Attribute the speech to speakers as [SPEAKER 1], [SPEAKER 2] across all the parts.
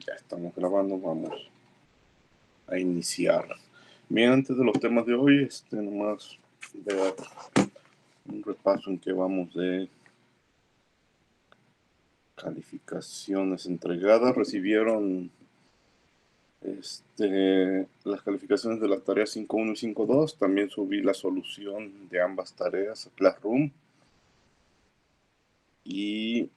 [SPEAKER 1] Ya estamos grabando, vamos a iniciar. Bien, antes de los temas de hoy, nomás ver un repaso en que vamos de calificaciones entregadas. Recibieron las calificaciones de la tarea 5.1 y 5.2. También subí la solución de ambas tareas a Classroom. Y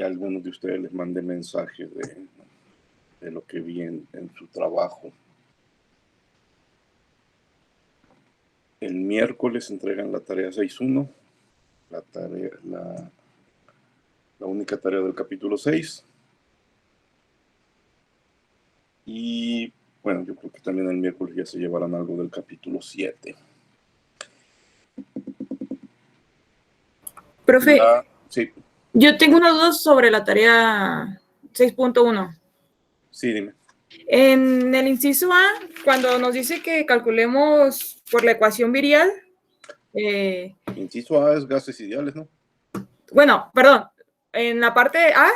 [SPEAKER 1] a algunos de ustedes les mandé mensaje de lo que vi en su trabajo. El miércoles entregan la tarea 6.1, la única tarea del capítulo 6. Y bueno, yo creo que también el miércoles ya se llevarán algo del capítulo 7.
[SPEAKER 2] Profe,
[SPEAKER 1] sí.
[SPEAKER 2] Yo tengo una duda sobre la tarea 6.1.
[SPEAKER 1] Sí, dime.
[SPEAKER 2] En el inciso A, cuando nos dice que calculemos por la ecuación virial.
[SPEAKER 1] Inciso A es gases ideales, ¿no?
[SPEAKER 2] Bueno, perdón, en la parte A.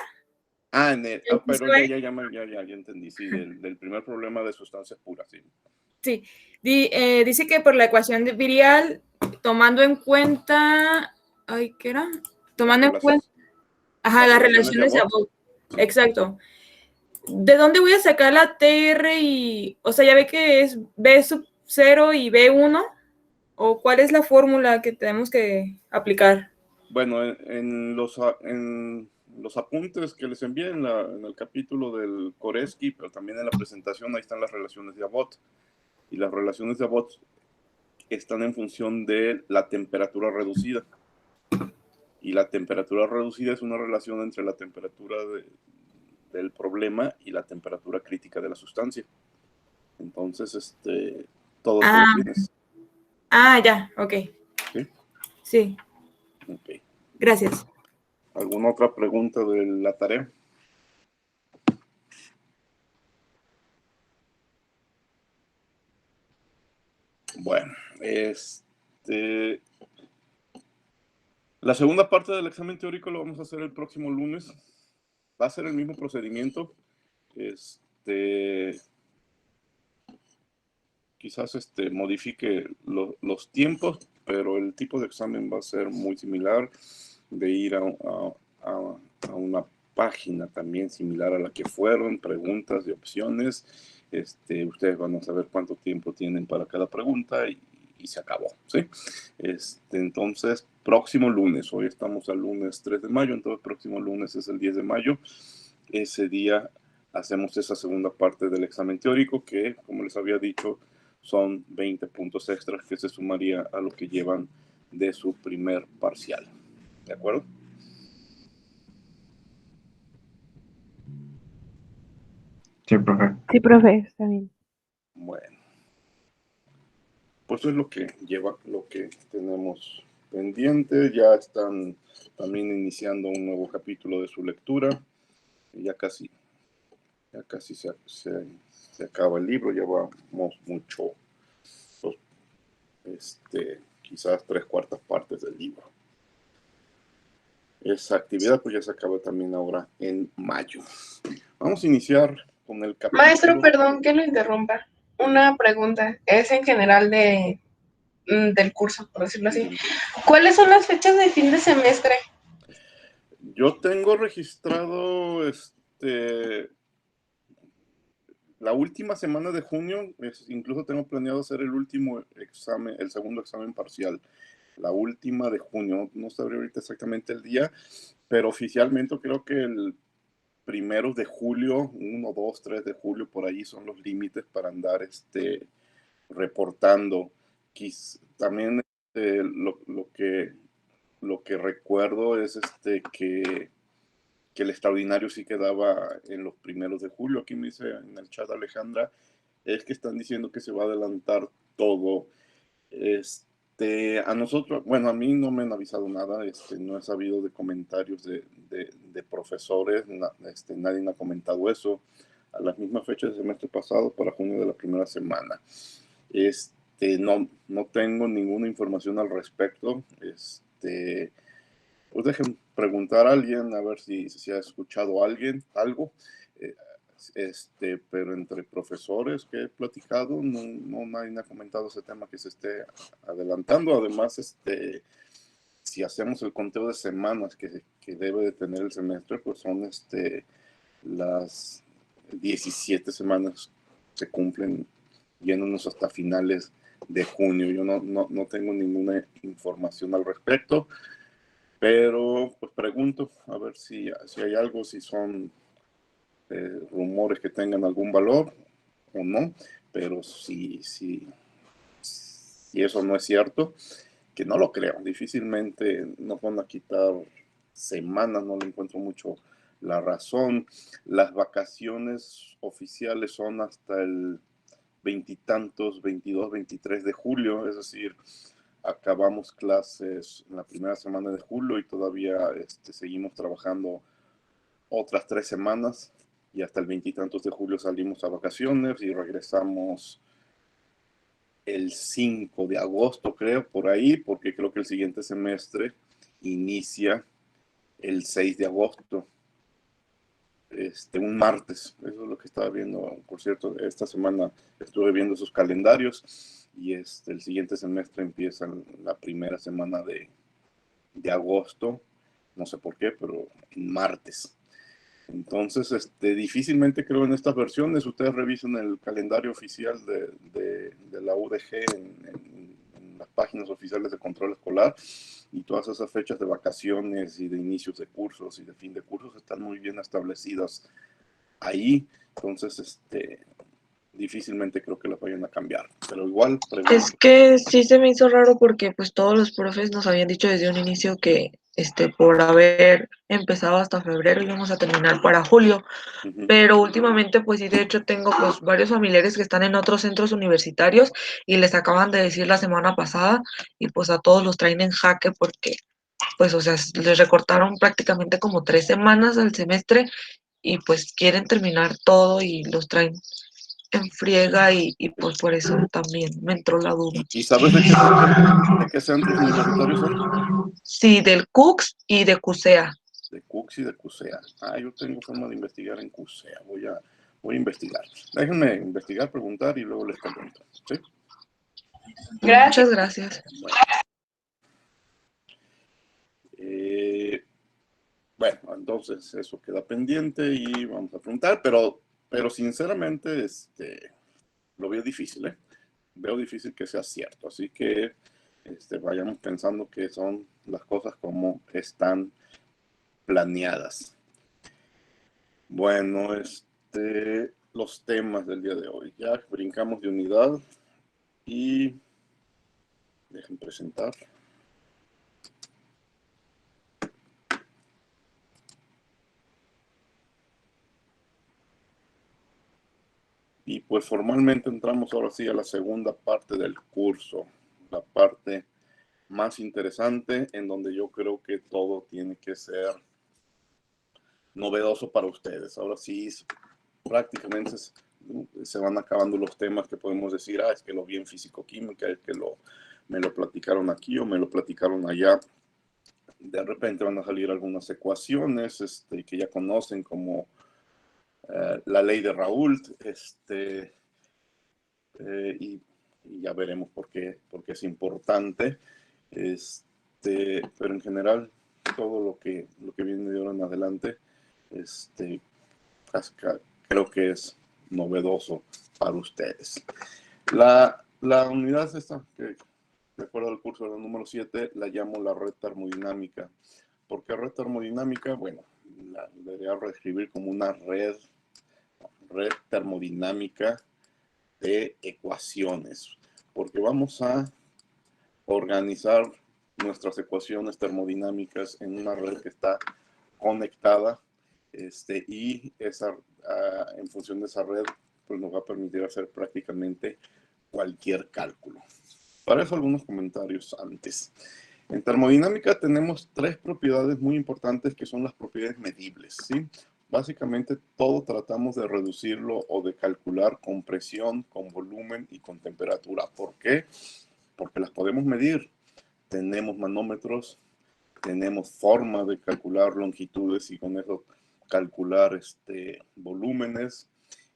[SPEAKER 1] Pero ya entendí, sí, del primer problema de sustancias puras, sí.
[SPEAKER 2] Sí, dice que por la ecuación virial, tomando en cuenta, ¿qué era? Tomando en cuenta, las relaciones de Abbott. Exacto. ¿De dónde voy a sacar la TR y, o sea, ya ve que es B sub 0 y B1? ¿O cuál es la fórmula que tenemos que aplicar?
[SPEAKER 1] Bueno, en los apuntes que les envié en el capítulo del Koreski, pero también en la presentación, ahí están las relaciones de Abbott. Y las relaciones de Abbott están en función de la temperatura reducida. Y la temperatura reducida es una relación entre la temperatura del problema y la temperatura crítica de la sustancia. Entonces, todo esto lo tienes.
[SPEAKER 2] Ya, ok.
[SPEAKER 1] ¿Sí?
[SPEAKER 2] Sí.
[SPEAKER 1] Ok.
[SPEAKER 2] Gracias.
[SPEAKER 1] ¿Alguna otra pregunta de la tarea? Bueno, la segunda parte del examen teórico lo vamos a hacer el próximo lunes. Va a ser el mismo procedimiento. Quizás modifique los tiempos, pero el tipo de examen va a ser muy similar, de ir a una página también similar a la que fueron, preguntas de opciones. Ustedes van a saber cuánto tiempo tienen para cada pregunta y se acabó, ¿sí? Entonces, próximo lunes, hoy estamos al lunes 3 de mayo, entonces próximo lunes es el 10 de mayo. Ese día hacemos esa segunda parte del examen teórico que, como les había dicho, son 20 puntos extras que se sumaría a lo que llevan de su primer parcial. ¿De acuerdo?
[SPEAKER 3] Sí, profe.
[SPEAKER 4] Sí, profe, está bien.
[SPEAKER 1] Bueno. Pues eso es lo que tenemos pendiente. Ya están también iniciando un nuevo capítulo de su lectura. Ya casi se acaba el libro. Ya vamos mucho, quizás 3/4 partes del libro. Esa actividad pues ya se acaba también ahora en mayo. Vamos a iniciar con el capítulo.
[SPEAKER 5] Maestro, perdón que lo interrumpa. Una pregunta, es en general del curso, por decirlo así. ¿Cuáles son las fechas de fin de semestre?
[SPEAKER 1] Yo tengo registrado la última semana de junio, incluso tengo planeado hacer el último examen, el segundo examen parcial. La última de junio, no sabré ahorita exactamente el día, pero oficialmente creo que el 1 de julio, 1, 2, 3 de julio, por ahí son los límites para andar reportando. También lo que recuerdo es que el extraordinario sí quedaba en los 1 de julio. Aquí me dice en el chat Alejandra, es que están diciendo que se va a adelantar todo. A nosotros, bueno, a mí no me han avisado nada, no he sabido de comentarios de profesores, nadie me ha comentado eso. A las mismas fechas del semestre pasado, para junio de la primera semana. No tengo ninguna información al respecto. Pues dejen preguntar a alguien, a ver si ha escuchado alguien algo. Pero entre profesores que he platicado, no nadie ha comentado ese tema que se esté adelantando. Además, si hacemos el conteo de semanas que debe de tener el semestre, pues son las 17 semanas se cumplen yéndonos hasta finales de junio. Yo no tengo ninguna información al respecto, pero pues pregunto a ver si hay algo, si son rumores que tengan algún valor o no, pero si eso no es cierto, que no lo creo, difícilmente nos van a quitar semanas, no le encuentro mucho la razón. Las vacaciones oficiales son hasta el veintitantos, 22, 23 de julio, es decir, acabamos clases en la primera semana de julio y todavía seguimos trabajando otras 3 semanas y hasta el veintitantos de julio salimos a vacaciones y regresamos el 5 de agosto, creo, por ahí, porque creo que el siguiente semestre inicia el 6 de agosto, un martes. Eso es lo que estaba viendo. Por cierto, esta semana estuve viendo sus calendarios y el siguiente semestre empieza la primera semana de agosto. No sé por qué, pero en martes. Entonces, difícilmente creo en estas versiones. Ustedes revisen el calendario oficial de la UDG en las páginas oficiales de control escolar y todas esas fechas de vacaciones y de inicios de cursos y de fin de cursos están muy bien establecidas ahí. Entonces, difícilmente creo que las vayan a cambiar, pero igual pregunto.
[SPEAKER 4] Es que sí se me hizo raro porque pues todos los profes nos habían dicho desde un inicio que por haber empezado hasta febrero íbamos a terminar para julio, pero últimamente pues sí, de hecho tengo pues varios familiares que están en otros centros universitarios y les acaban de decir la semana pasada y pues a todos los traen en jaque porque pues o sea, les recortaron prácticamente como 3 semanas al semestre y pues quieren terminar todo y los traen en friega y pues por eso también me entró la duda.
[SPEAKER 1] ¿Y sabes de qué centros universitarios son?
[SPEAKER 4] Sí, del CUCS y de CUSEA.
[SPEAKER 1] De CUCS y de CUSEA. Yo tengo forma de investigar en CUSEA. Voy a investigar. Déjenme investigar, preguntar y luego les comento. ¿Sí?
[SPEAKER 5] Gracias.
[SPEAKER 4] Muchas gracias.
[SPEAKER 1] Bueno, entonces eso queda pendiente y vamos a preguntar, pero sinceramente lo veo difícil, ¿eh? Veo difícil que sea cierto, así que vayamos pensando que son las cosas como están planeadas. Bueno, los temas del día de hoy. Ya brincamos de unidad y dejen presentar. Y pues formalmente entramos ahora sí a la segunda parte del curso, la parte más interesante en donde yo creo que todo tiene que ser novedoso para ustedes. Ahora sí, prácticamente se van acabando los temas que podemos decir, es que lo vi en físico-química, es que me lo platicaron aquí o me lo platicaron allá. De repente van a salir algunas ecuaciones que ya conocen como la ley de Raoult, y ya veremos por qué es importante. Pero en general, todo lo que viene de ahora en adelante, creo que es novedoso para ustedes. La unidad esta, que de acuerdo al curso de la número 7, la llamo la red termodinámica. ¿Por qué red termodinámica? Bueno, la debería reescribir como una red termodinámica de ecuaciones, porque vamos a organizar nuestras ecuaciones termodinámicas en una red que está conectada, y en función de esa red pues nos va a permitir hacer prácticamente cualquier cálculo. Para eso algunos comentarios antes. En termodinámica tenemos 3 propiedades muy importantes que son las propiedades medibles, ¿sí? Básicamente todo tratamos de reducirlo o de calcular con presión, con volumen y con temperatura. ¿Por qué? Porque las podemos medir. Tenemos manómetros, tenemos forma de calcular longitudes y con eso calcular volúmenes,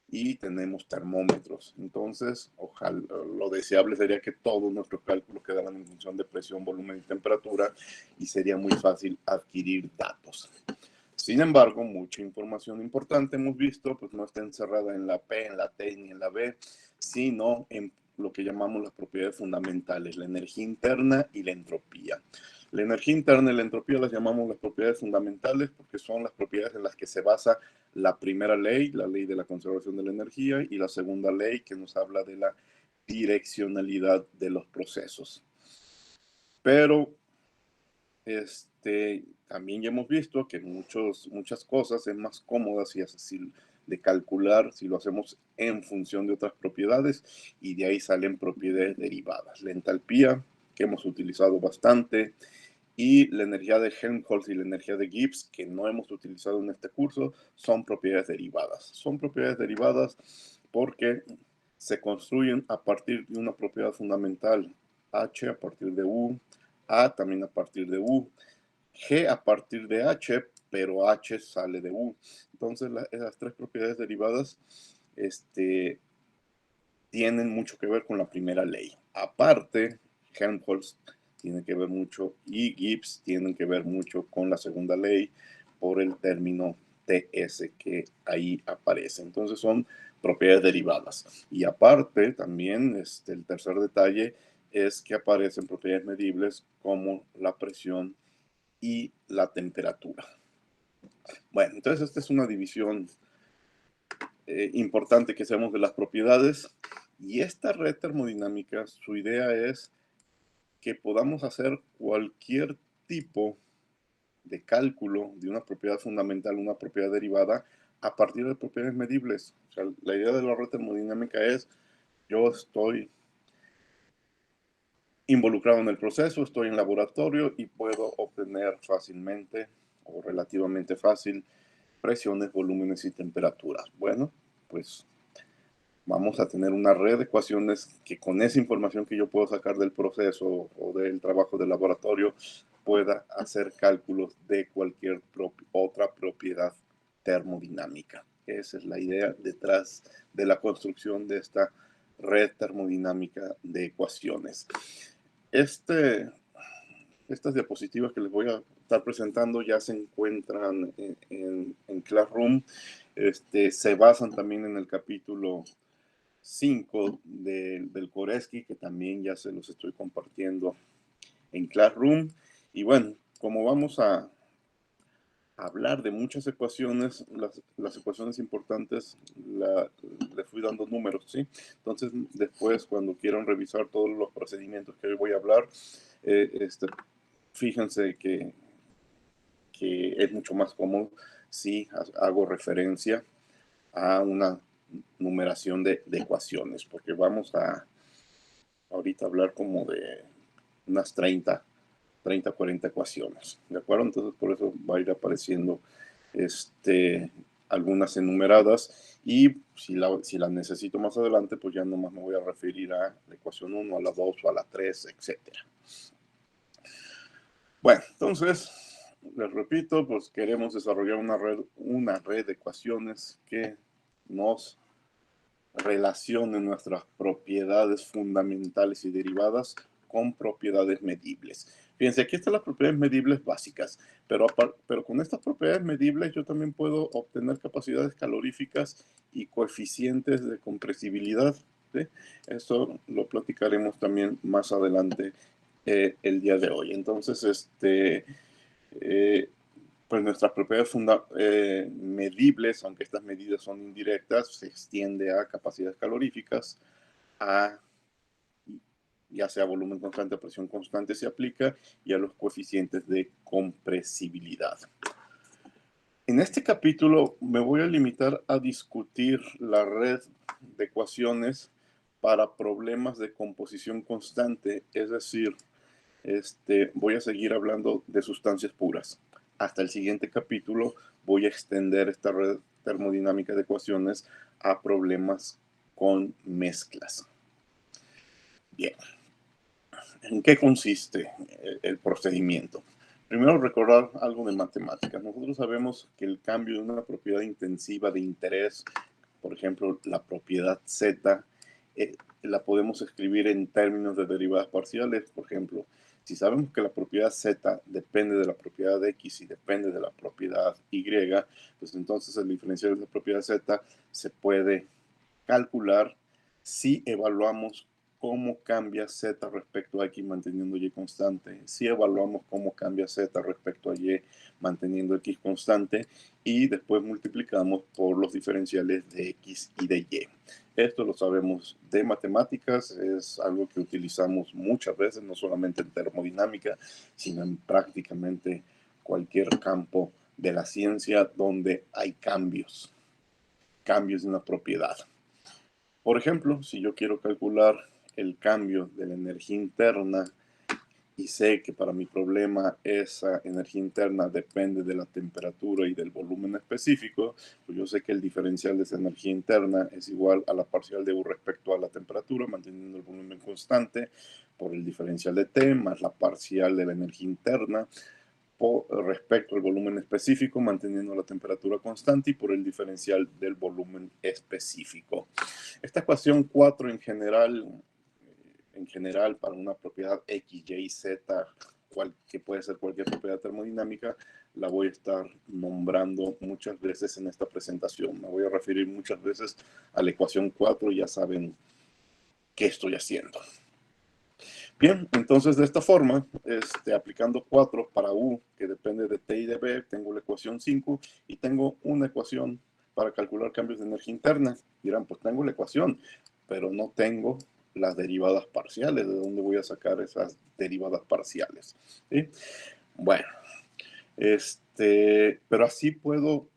[SPEAKER 1] y tenemos termómetros. Entonces, ojalá, lo deseable sería que todos nuestros cálculos quedaran en función de presión, volumen y temperatura, y sería muy fácil adquirir datos. Sin embargo, mucha información importante hemos visto, pues no está encerrada en la P, en la T ni en la B, sino en lo que llamamos las propiedades fundamentales, la energía interna y la entropía. La energía interna y la entropía las llamamos las propiedades fundamentales porque son las propiedades en las que se basa la primera ley, la ley de la conservación de la energía, y la segunda ley que nos habla de la direccionalidad de los procesos. Pero también ya hemos visto que muchas cosas es más cómodas y así de calcular si lo hacemos en función de otras propiedades, y de ahí salen propiedades derivadas. La entalpía, que hemos utilizado bastante, y la energía de Helmholtz y la energía de Gibbs, que no hemos utilizado en este curso, son propiedades derivadas. Son propiedades derivadas porque se construyen a partir de una propiedad fundamental, H a partir de U, A también a partir de U, G a partir de H, pero H sale de U. Entonces, esas tres propiedades derivadas tienen mucho que ver con la primera ley. Aparte, Helmholtz tiene que ver mucho y Gibbs tienen que ver mucho con la segunda ley por el término TS que ahí aparece. Entonces son propiedades derivadas. Y aparte también el tercer detalle es que aparecen propiedades medibles como la presión y la temperatura. Bueno, entonces esta es una división importante que hacemos de las propiedades. Y esta red termodinámica, su idea es que podamos hacer cualquier tipo de cálculo de una propiedad fundamental, una propiedad derivada, a partir de propiedades medibles. O sea, la idea de la red termodinámica es, yo estoy involucrado en el proceso, estoy en laboratorio y puedo obtener fácilmente o relativamente fácil presiones, volúmenes y temperaturas. Bueno, pues vamos a tener una red de ecuaciones que con esa información que yo puedo sacar del proceso o del trabajo del laboratorio pueda hacer cálculos de cualquier otra propiedad termodinámica. Esa es la idea detrás de la construcción de esta red termodinámica de ecuaciones. Estas diapositivas que les voy a estar presentando ya se encuentran en Classroom. Se basan también en el capítulo 5 del Koreski, que también ya se los estoy compartiendo en Classroom. Y bueno, como vamos a hablar de muchas ecuaciones, las ecuaciones importantes les fui dando números, ¿sí? Entonces, después, cuando quieran revisar todos los procedimientos que hoy voy a hablar, fíjense que es mucho más cómodo si hago referencia a una numeración de ecuaciones, porque vamos a ahorita hablar como de unas 30, 40 ecuaciones, ¿de acuerdo? Entonces por eso va a ir apareciendo algunas enumeradas, y si la necesito más adelante, pues ya nomás me voy a referir a la ecuación 1, a la 2 o a la 3, etcétera. Bueno, entonces, les repito, pues queremos desarrollar una red de ecuaciones que nos relacionen nuestras propiedades fundamentales y derivadas con propiedades medibles. Fíjense, aquí están las propiedades medibles básicas, pero con estas propiedades medibles yo también puedo obtener capacidades caloríficas y coeficientes de compresibilidad, ¿sí? Eso lo platicaremos también más adelante el día de hoy. Entonces, pues nuestras propiedades medibles, aunque estas medidas son indirectas, se extiende a capacidades caloríficas, ya sea volumen constante o presión constante se aplica, y a los coeficientes de compresibilidad. En este capítulo me voy a limitar a discutir la red de ecuaciones para problemas de composición constante, es decir, voy a seguir hablando de sustancias puras. Hasta el siguiente capítulo voy a extender esta red termodinámica de ecuaciones a problemas con mezclas. Bien. ¿En qué consiste el procedimiento? Primero, recordar algo de matemáticas. Nosotros sabemos que el cambio de una propiedad intensiva de interés, Por ejemplo, la propiedad Z la podemos escribir en términos de derivadas parciales. Por ejemplo, si sabemos que la propiedad Z depende de la propiedad X y depende de la propiedad Y, pues entonces el diferencial de la propiedad Z se puede calcular si evaluamos cómo cambia Z respecto a X manteniendo Y constante, si evaluamos cómo cambia Z respecto a Y manteniendo X constante, y después multiplicamos por los diferenciales de X y de Y. Esto lo sabemos de matemáticas, es algo que utilizamos muchas veces, no solamente en termodinámica, sino en prácticamente cualquier campo de la ciencia donde hay cambios de una propiedad. Por ejemplo, si yo quiero calcular el cambio de la energía interna y sé que para mi problema esa energía interna depende de la temperatura y del volumen específico, pues yo sé que el diferencial de esa energía interna es igual a la parcial de U respecto a la temperatura, manteniendo el volumen constante, por el diferencial de T más la parcial de la energía interna respecto al volumen específico, manteniendo la temperatura constante, y por el diferencial del volumen específico. Esta ecuación 4 en general para una propiedad X, Y, Z, que puede ser cualquier propiedad termodinámica, la voy a estar nombrando muchas veces en esta presentación. Me voy a referir muchas veces a la ecuación 4 y ya saben qué estoy haciendo. Bien, entonces de esta forma, aplicando 4 para U, que depende de T y de B, tengo la ecuación 5 y tengo una ecuación para calcular cambios de energía interna. Dirán, pues tengo la ecuación, pero no tengo las derivadas parciales. ¿De dónde voy a sacar esas derivadas parciales? ¿Sí? Bueno, pero así puedo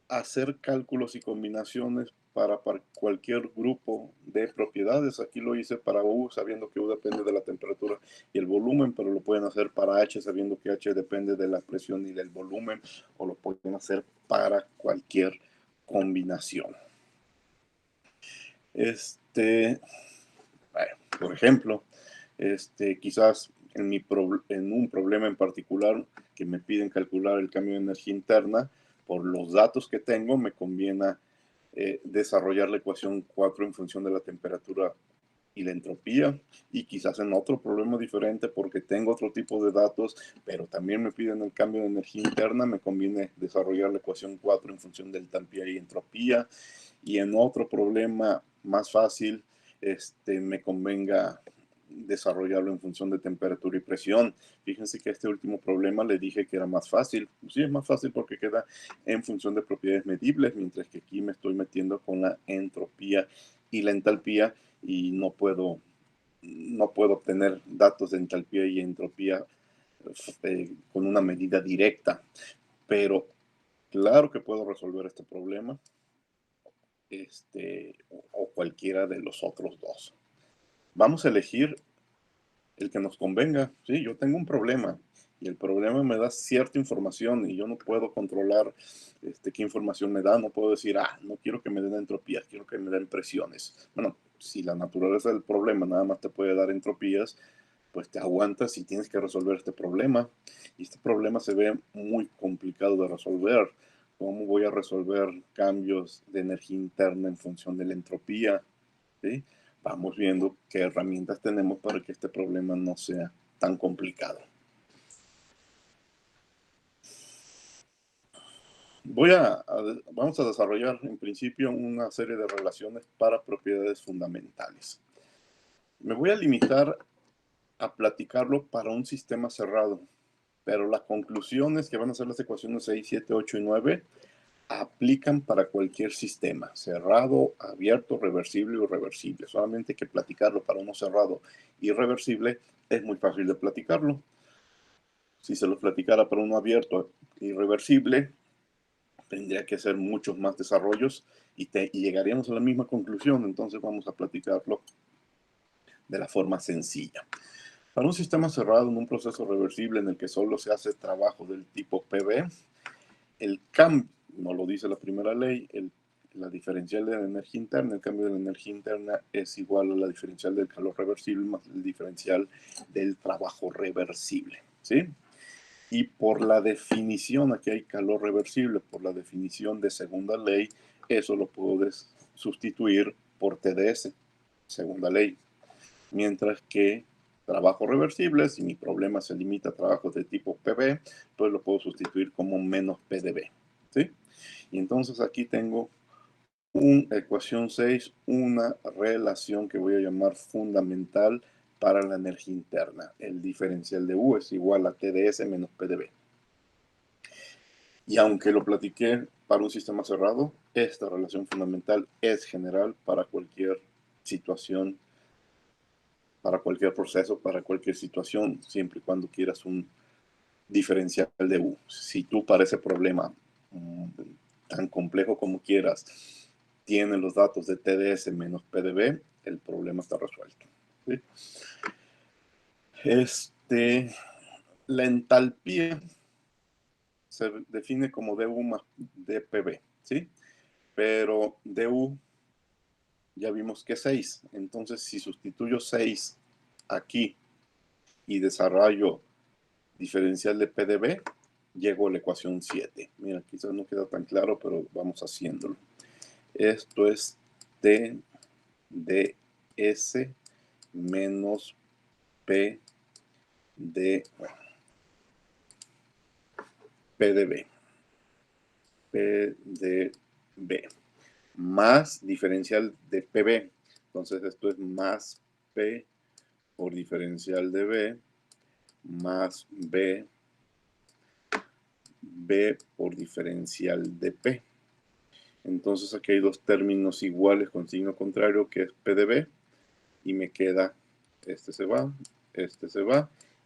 [SPEAKER 1] hacer cálculos y combinaciones para cualquier grupo de propiedades. Aquí lo hice para U, sabiendo que U depende de la temperatura y el volumen, pero lo pueden hacer para H, sabiendo que H depende de la presión y del volumen, o lo pueden hacer para cualquier combinación. Bueno, por ejemplo, quizás en un problema en particular que me piden calcular el cambio de energía interna, por los datos que tengo, me conviene desarrollar la ecuación 4 en función de la temperatura y la entropía, y quizás en otro problema diferente porque tengo otro tipo de datos, pero también me piden el cambio de energía interna, me conviene desarrollar la ecuación 4 en función de entalpía y entropía, y en otro problema más fácil, me convenga desarrollarlo en función de temperatura y presión. Fíjense que este último problema le dije que era más fácil. Sí, es más fácil porque queda en función de propiedades medibles, mientras que aquí me estoy metiendo con la entropía y la entalpía y no puedo obtener datos de entalpía y entropía con una medida directa. Pero claro que puedo resolver este problema o cualquiera de los otros dos. Vamos a elegir el que nos convenga. Sí, yo tengo un problema y el problema me da cierta información y yo no puedo controlar qué información me da. No puedo decir, no quiero que me den entropías, quiero que me den presiones. Bueno, si la naturaleza del problema nada más te puede dar entropías, pues te aguantas y tienes que resolver este problema. Y este problema se ve muy complicado de resolver. ¿Cómo voy a resolver cambios de energía interna en función de la entropía? ¿Sí? Vamos viendo qué herramientas tenemos para que este problema no sea tan complicado. Vamos a desarrollar en principio una serie de relaciones para propiedades fundamentales. Me voy a limitar a platicarlo para un sistema cerrado, pero las conclusiones que van a ser las ecuaciones 6, 7, 8 y 9 aplican para cualquier sistema, cerrado, abierto, reversible o irreversible. Solamente hay que platicarlo para uno cerrado y reversible, es muy fácil de platicarlo. Si se lo platicara para uno abierto y reversible, tendría que hacer muchos más desarrollos y llegaríamos a la misma conclusión. Entonces vamos a platicarlo de la forma sencilla. Para un sistema cerrado en un proceso reversible en el que solo se hace trabajo del tipo PV, el cambio, no lo dice la primera ley, la diferencial de la energía interna, el cambio de la energía interna es igual a la diferencial del calor reversible más el diferencial del trabajo reversible, ¿sí? Y por la definición, aquí hay calor reversible, por la definición de segunda ley, eso lo puedes sustituir por TDS, segunda ley. Mientras que trabajo reversible, si mi problema se limita a trabajos de tipo PB, pues lo puedo sustituir como menos PdB, ¿sí? Y entonces aquí tengo una ecuación 6, una relación que voy a llamar fundamental para la energía interna. El diferencial de U es igual a TdS menos PdB. Y aunque lo platiqué para un sistema cerrado, esta relación fundamental es general para cualquier situación, para cualquier proceso, para cualquier situación, siempre y cuando quieras un diferencial de U. Si tú para ese problema tan complejo como quieras tienes los datos de TdS menos PdB, el problema está resuelto. ¿Sí? La entalpía se define como du más dpb, ¿sí? Pero du ya vimos que es 6. Entonces, si sustituyo 6 aquí y desarrollo diferencial de PdB, llego a la ecuación 7. Mira, quizás no queda tan claro, pero vamos haciéndolo. Esto es TdS menos P de PdB. PdB más diferencial de PB. Entonces esto es más P por diferencial de B más B por diferencial de P. Entonces aquí hay dos términos iguales con signo contrario que es PdB y me queda, este se va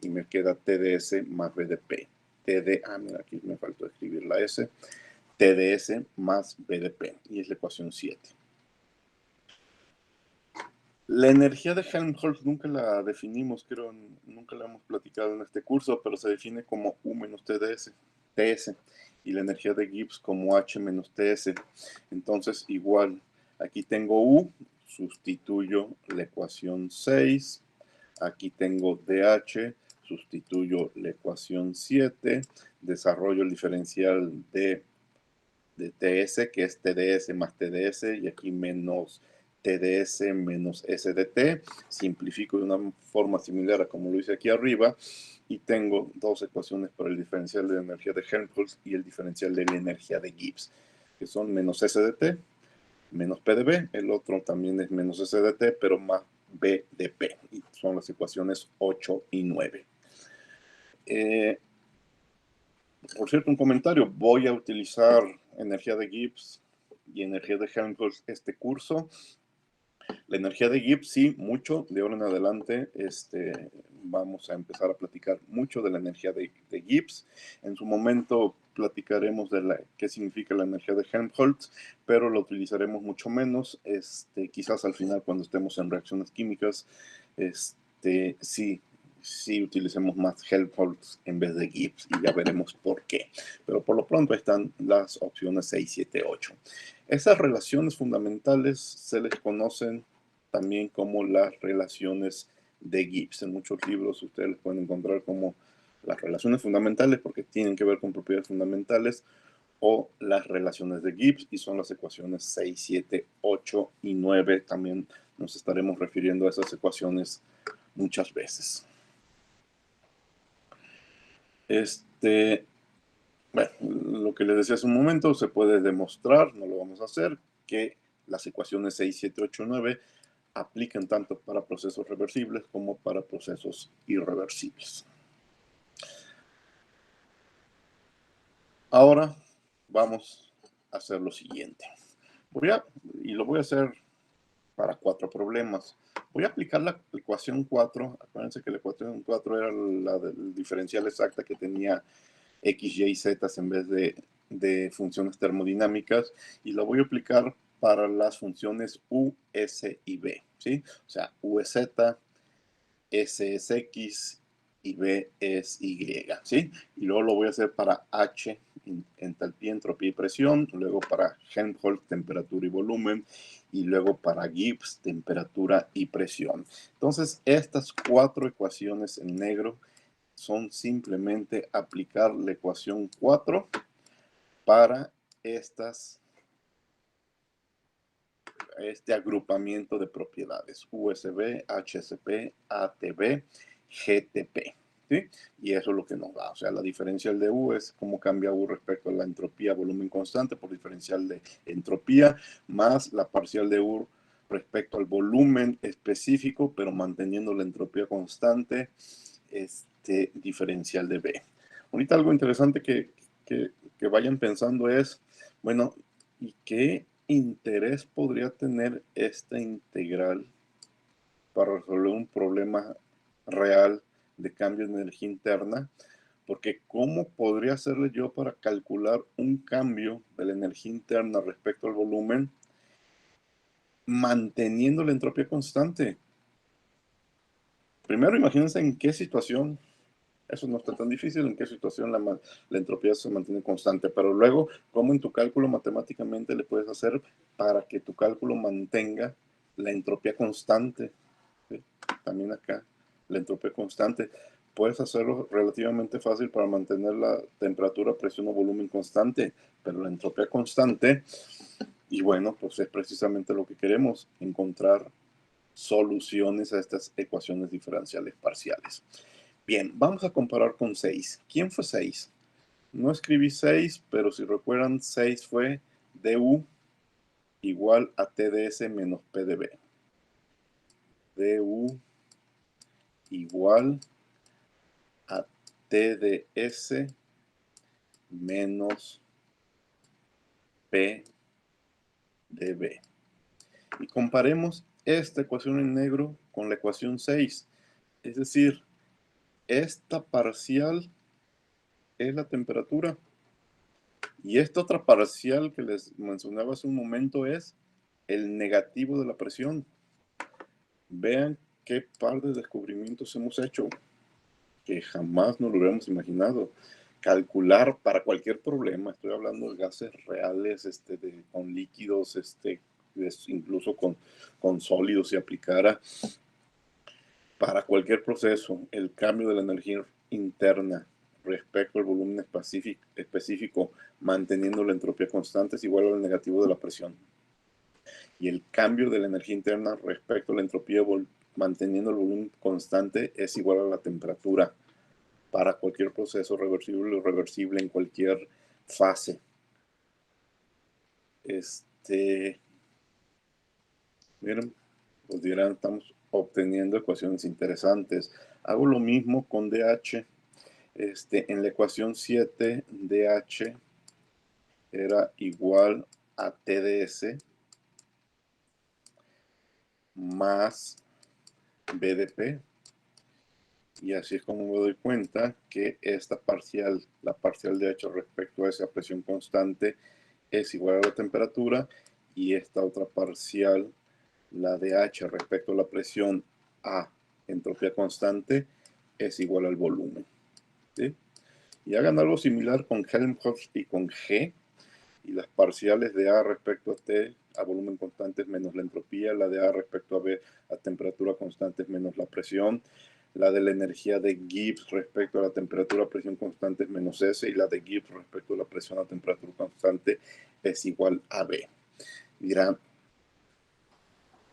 [SPEAKER 1] y me queda TdS más B de P. Mira, aquí me faltó escribir la S. TdS más B de P y es la ecuación 7. La energía de Helmholtz nunca la definimos, creo, nunca la hemos platicado en este curso, pero se define como U menos TS, y la energía de Gibbs como H menos TS. Entonces, igual, aquí tengo U, sustituyo la ecuación 6, aquí tengo DH, sustituyo la ecuación 7, desarrollo el diferencial de TS, que es TdS más TdS, y aquí menos TdS menos SDT. Simplifico de una forma similar a como lo hice aquí arriba, y tengo dos ecuaciones para el diferencial de la energía de Helmholtz y el diferencial de la energía de Gibbs, que son menos SDT, menos PdB, el otro también es menos SDT, pero más B de P, y son las ecuaciones 8 y 9. Por cierto, un comentario, voy a utilizar energía de Gibbs y energía de Helmholtz este curso. La energía de Gibbs, sí, mucho. De ahora en adelante vamos a empezar a platicar mucho de la energía de Gibbs. En su momento platicaremos de qué significa la energía de Helmholtz, pero lo utilizaremos mucho menos. Quizás al final, cuando estemos en reacciones químicas, sí utilicemos más Helmholtz en vez de Gibbs y ya veremos por qué. Pero por lo pronto están las opciones 6, 7, 8. Esas relaciones fundamentales se les conocen también como las relaciones de Gibbs. En muchos libros ustedes les pueden encontrar como las relaciones fundamentales porque tienen que ver con propiedades fundamentales, o las relaciones de Gibbs, y son las ecuaciones 6, 7, 8 y 9. También nos estaremos refiriendo a esas ecuaciones muchas veces. Bueno, lo que les decía hace un momento, se puede demostrar, no lo vamos a hacer, que las ecuaciones 6, 7, 8, 9 aplican tanto para procesos reversibles como para procesos irreversibles. Ahora vamos a hacer lo siguiente. Lo voy a hacer para 4 problemas. Voy a aplicar la ecuación 4. Acuérdense que la ecuación 4 era la del diferencial exacta que tenía X, Y, Z en vez de funciones termodinámicas, y la voy a aplicar para las funciones U, S y B, ¿sí? O sea, U es Z, S es X y B es Y, ¿sí? Y luego lo voy a hacer para H, entalpía, entropía y presión, luego para Helmholtz, temperatura y volumen, y luego para Gibbs, temperatura y presión. Entonces, estas 4 ecuaciones en negro son simplemente aplicar la ecuación 4 para este agrupamiento de propiedades, USB, HSP, ATB, GTP. ¿Sí? Y eso es lo que nos da. O sea, la diferencial de U es cómo cambia U respecto a la entropía volumen constante por diferencial de entropía, más la parcial de U respecto al volumen específico, pero manteniendo la entropía constante, diferencial de B. Ahorita algo interesante que vayan pensando es, bueno, ¿y qué interés podría tener esta integral para resolver un problema real de cambio de energía interna? Porque ¿cómo podría hacerle yo para calcular un cambio de la energía interna respecto al volumen manteniendo la entropía constante? Primero, imagínense en qué situación, eso no está tan difícil, en qué situación la entropía se mantiene constante, pero luego, ¿cómo en tu cálculo matemáticamente le puedes hacer para que tu cálculo mantenga la entropía constante? ¿Sí? También acá, la entropía constante. Puedes hacerlo relativamente fácil para mantener la temperatura, presión o volumen constante, pero la entropía constante, y bueno, pues es precisamente lo que queremos, encontrar soluciones a estas ecuaciones diferenciales parciales. Bien, vamos a comparar con 6. ¿Quién fue 6? No escribí 6, pero si recuerdan, 6 fue du igual a TDS menos PdB. du igual a TDS menos PdB. Y comparemos esta ecuación en negro con la ecuación 6. Es decir, esta parcial es la temperatura. Y esta otra parcial que les mencionaba hace un momento es el negativo de la presión. Vean qué par de descubrimientos hemos hecho que jamás nos lo hubiéramos imaginado. Calcular para cualquier problema, estoy hablando de gases reales, con líquidos, incluso con sólidos, si aplicara para cualquier proceso el cambio de la energía interna respecto al volumen específico, manteniendo la entropía constante, es igual al negativo de la presión. Y el cambio de la energía interna respecto a la entropía, manteniendo el volumen constante, es igual a la temperatura para cualquier proceso reversible o reversible en cualquier fase. Miren, pues dirán, estamos obteniendo ecuaciones interesantes. Hago lo mismo con DH. En la ecuación 7, DH era igual a TDS más BDP. Y así es como me doy cuenta que esta parcial, la parcial de H respecto a esa presión constante, es igual a la temperatura, y esta otra parcial, la de H respecto a la presión a entropía constante, es igual al volumen. ¿Sí? Y hagan algo similar con Helmholtz y con G, y las parciales de A respecto a T a volumen constante es menos la entropía, la de A respecto a B a temperatura constante es menos la presión, la de la energía de Gibbs respecto a la temperatura a presión constante es menos S, y la de Gibbs respecto a la presión a temperatura constante es igual a B. Dirán,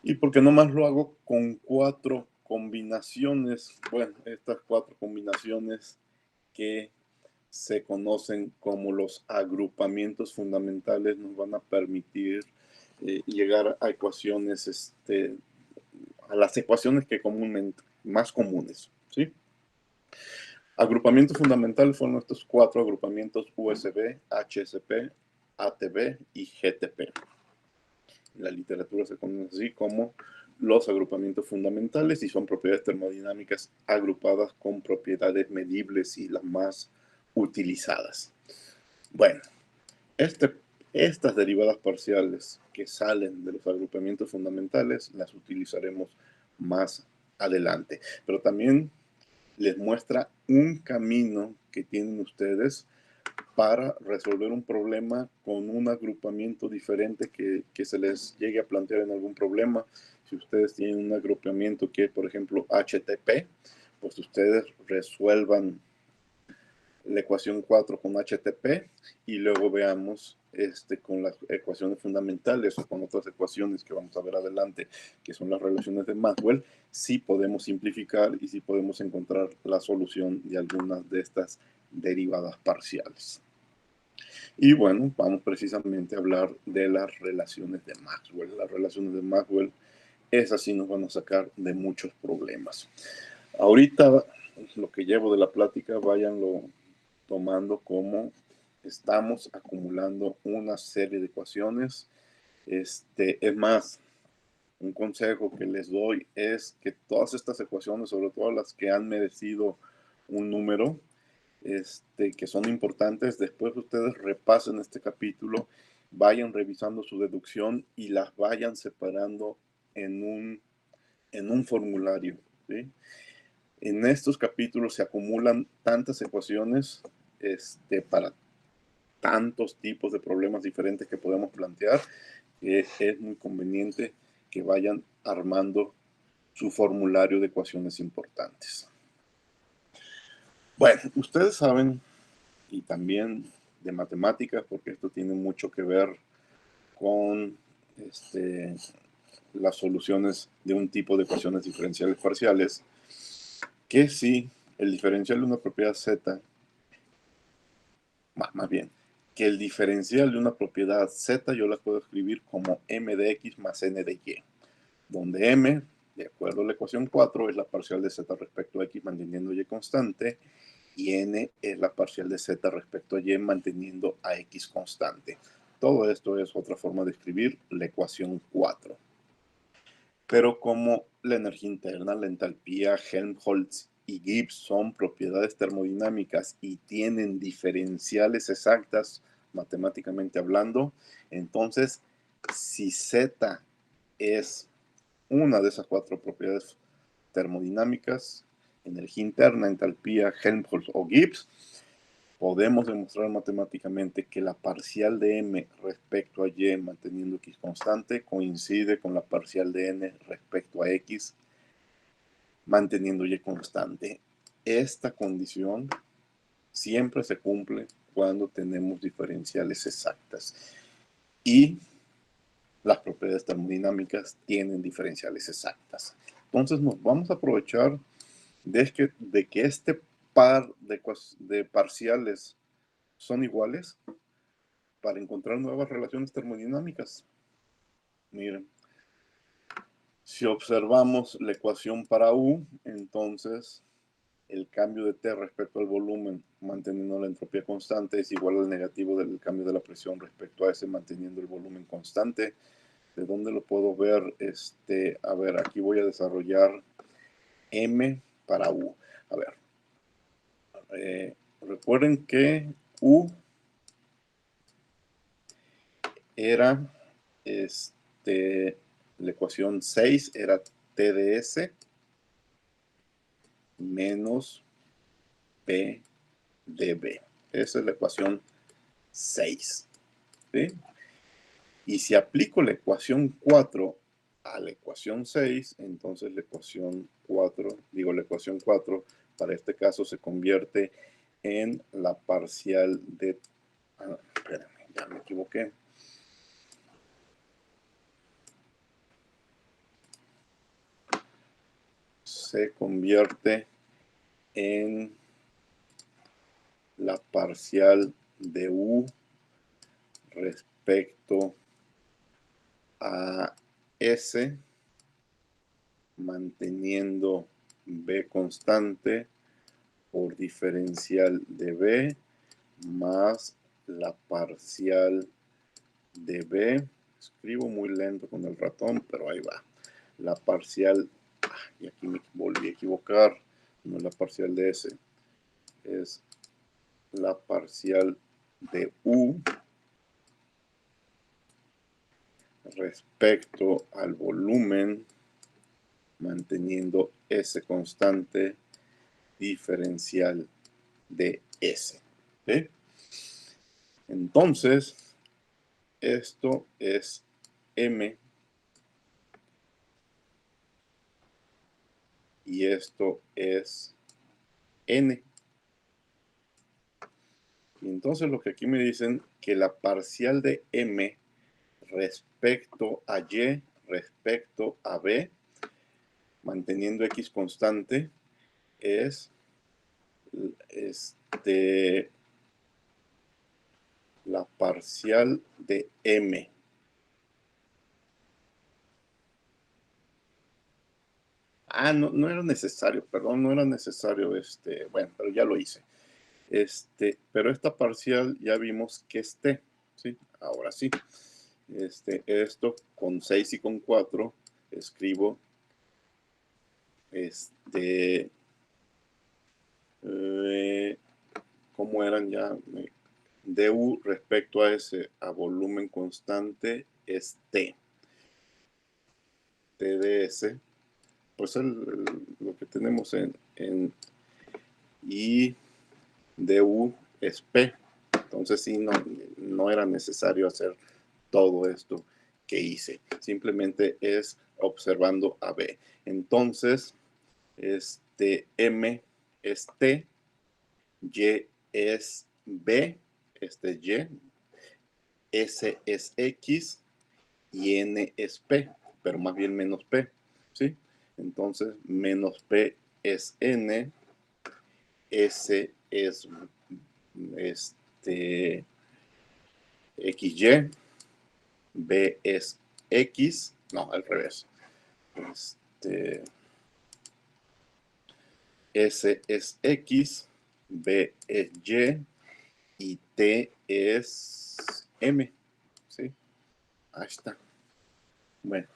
[SPEAKER 1] ¿y por qué nomás lo hago con 4 combinaciones? Bueno, estas 4 combinaciones que se conocen como los agrupamientos fundamentales nos van a permitir llegar a ecuaciones, a las ecuaciones que comúnmente, más comunes, ¿sí? Agrupamiento fundamental fueron estos 4 agrupamientos: USB, HSP, ATB y GTP. En la literatura se conocen así como los agrupamientos fundamentales, y son propiedades termodinámicas agrupadas con propiedades medibles y las más utilizadas. Bueno, estas derivadas parciales que salen de los agrupamientos fundamentales las utilizaremos más adelante, pero también les muestra un camino que tienen ustedes para resolver un problema con un agrupamiento diferente que se les llegue a plantear en algún problema. Si ustedes tienen un agrupamiento que, por ejemplo, HTP, pues ustedes resuelvan la ecuación 4 con HTP y luego veamos con las ecuaciones fundamentales o con otras ecuaciones que vamos a ver adelante, que son las relaciones de Maxwell, si podemos simplificar y si podemos encontrar la solución de algunas de estas derivadas parciales. Y bueno, vamos precisamente a hablar de las relaciones de Maxwell. Las relaciones de Maxwell, esas sí nos van a sacar de muchos problemas. Ahorita, lo que llevo de la plática, váyanlo tomando como estamos acumulando una serie de ecuaciones. Es más, un consejo que les doy es que todas estas ecuaciones, sobre todo las que han merecido un número, que son importantes, después ustedes repasen este capítulo, vayan revisando su deducción y las vayan separando en un formulario, ¿sí? En estos capítulos se acumulan tantas ecuaciones para tantos tipos de problemas diferentes que podemos plantear, que es muy conveniente que vayan armando su formulario de ecuaciones importantes. Bueno, ustedes saben, y también de matemáticas, porque esto tiene mucho que ver con las soluciones de un tipo de ecuaciones diferenciales parciales, que si el diferencial de una propiedad z, más bien, que el diferencial de una propiedad z yo la puedo escribir como m de x más n de y, donde m, de acuerdo a la ecuación 4, es la parcial de z respecto a x manteniendo y constante, y n es la parcial de z respecto a y manteniendo a x constante. Todo esto es otra forma de escribir la ecuación 4. Pero como la energía interna, la entalpía, Helmholtz y Gibbs son propiedades termodinámicas y tienen diferenciales exactas matemáticamente hablando, entonces si Z es una de esas cuatro propiedades termodinámicas, energía interna, entalpía, Helmholtz o Gibbs, podemos demostrar matemáticamente que la parcial de m respecto a y manteniendo x constante coincide con la parcial de n respecto a x manteniendo y constante. Esta condición siempre se cumple cuando tenemos diferenciales exactas y las propiedades termodinámicas tienen diferenciales exactas. Entonces nos vamos a aprovechar de que este par de parciales son iguales para encontrar nuevas relaciones termodinámicas. Miren, si observamos la ecuación para U, entonces el cambio de T respecto al volumen manteniendo la entropía constante es igual al negativo del cambio de la presión respecto a S manteniendo el volumen constante. ¿De dónde lo puedo ver? A ver, aquí voy a desarrollar M para U. A ver, recuerden que U era, la ecuación 6 era T de S menos P de B. Esa es la ecuación 6. ¿Sí? Y si aplico la ecuación 4 a la ecuación 6, entonces la ecuación 4 para este caso se convierte en la parcial de... espérame, ya me equivoqué. Se convierte en la parcial de U respecto a S manteniendo B constante por diferencial de B más la parcial de B. Escribo muy lento con el ratón, pero ahí va. La parcial, y aquí me volví a equivocar, no es la parcial de S, es la parcial de U respecto al volumen manteniendo S constante diferencial de S. ¿Sí? Entonces, esto es M y esto es n. Y entonces lo que aquí me dicen que la parcial de m respecto a y respecto a b, manteniendo x constante, es la parcial de m. No era necesario, perdón, no era necesario, bueno, pero ya lo hice. Pero esta parcial ya vimos que es t, ¿sí? Ahora sí. Esto con 6 y con 4 escribo ¿cómo eran ya? Du respecto a ese, a volumen constante, es T. T de S, pues lo que tenemos en y du es P. Entonces sí, no era necesario hacer todo esto que hice. Simplemente es observando a B. Entonces, M es T, Y es B, Y, S es X y N es P, pero más bien menos P, ¿sí? Entonces, menos P es N, S es XY, B es X, no, al revés. S es X, B es Y T es M, ¿sí? Ahí está. Bueno,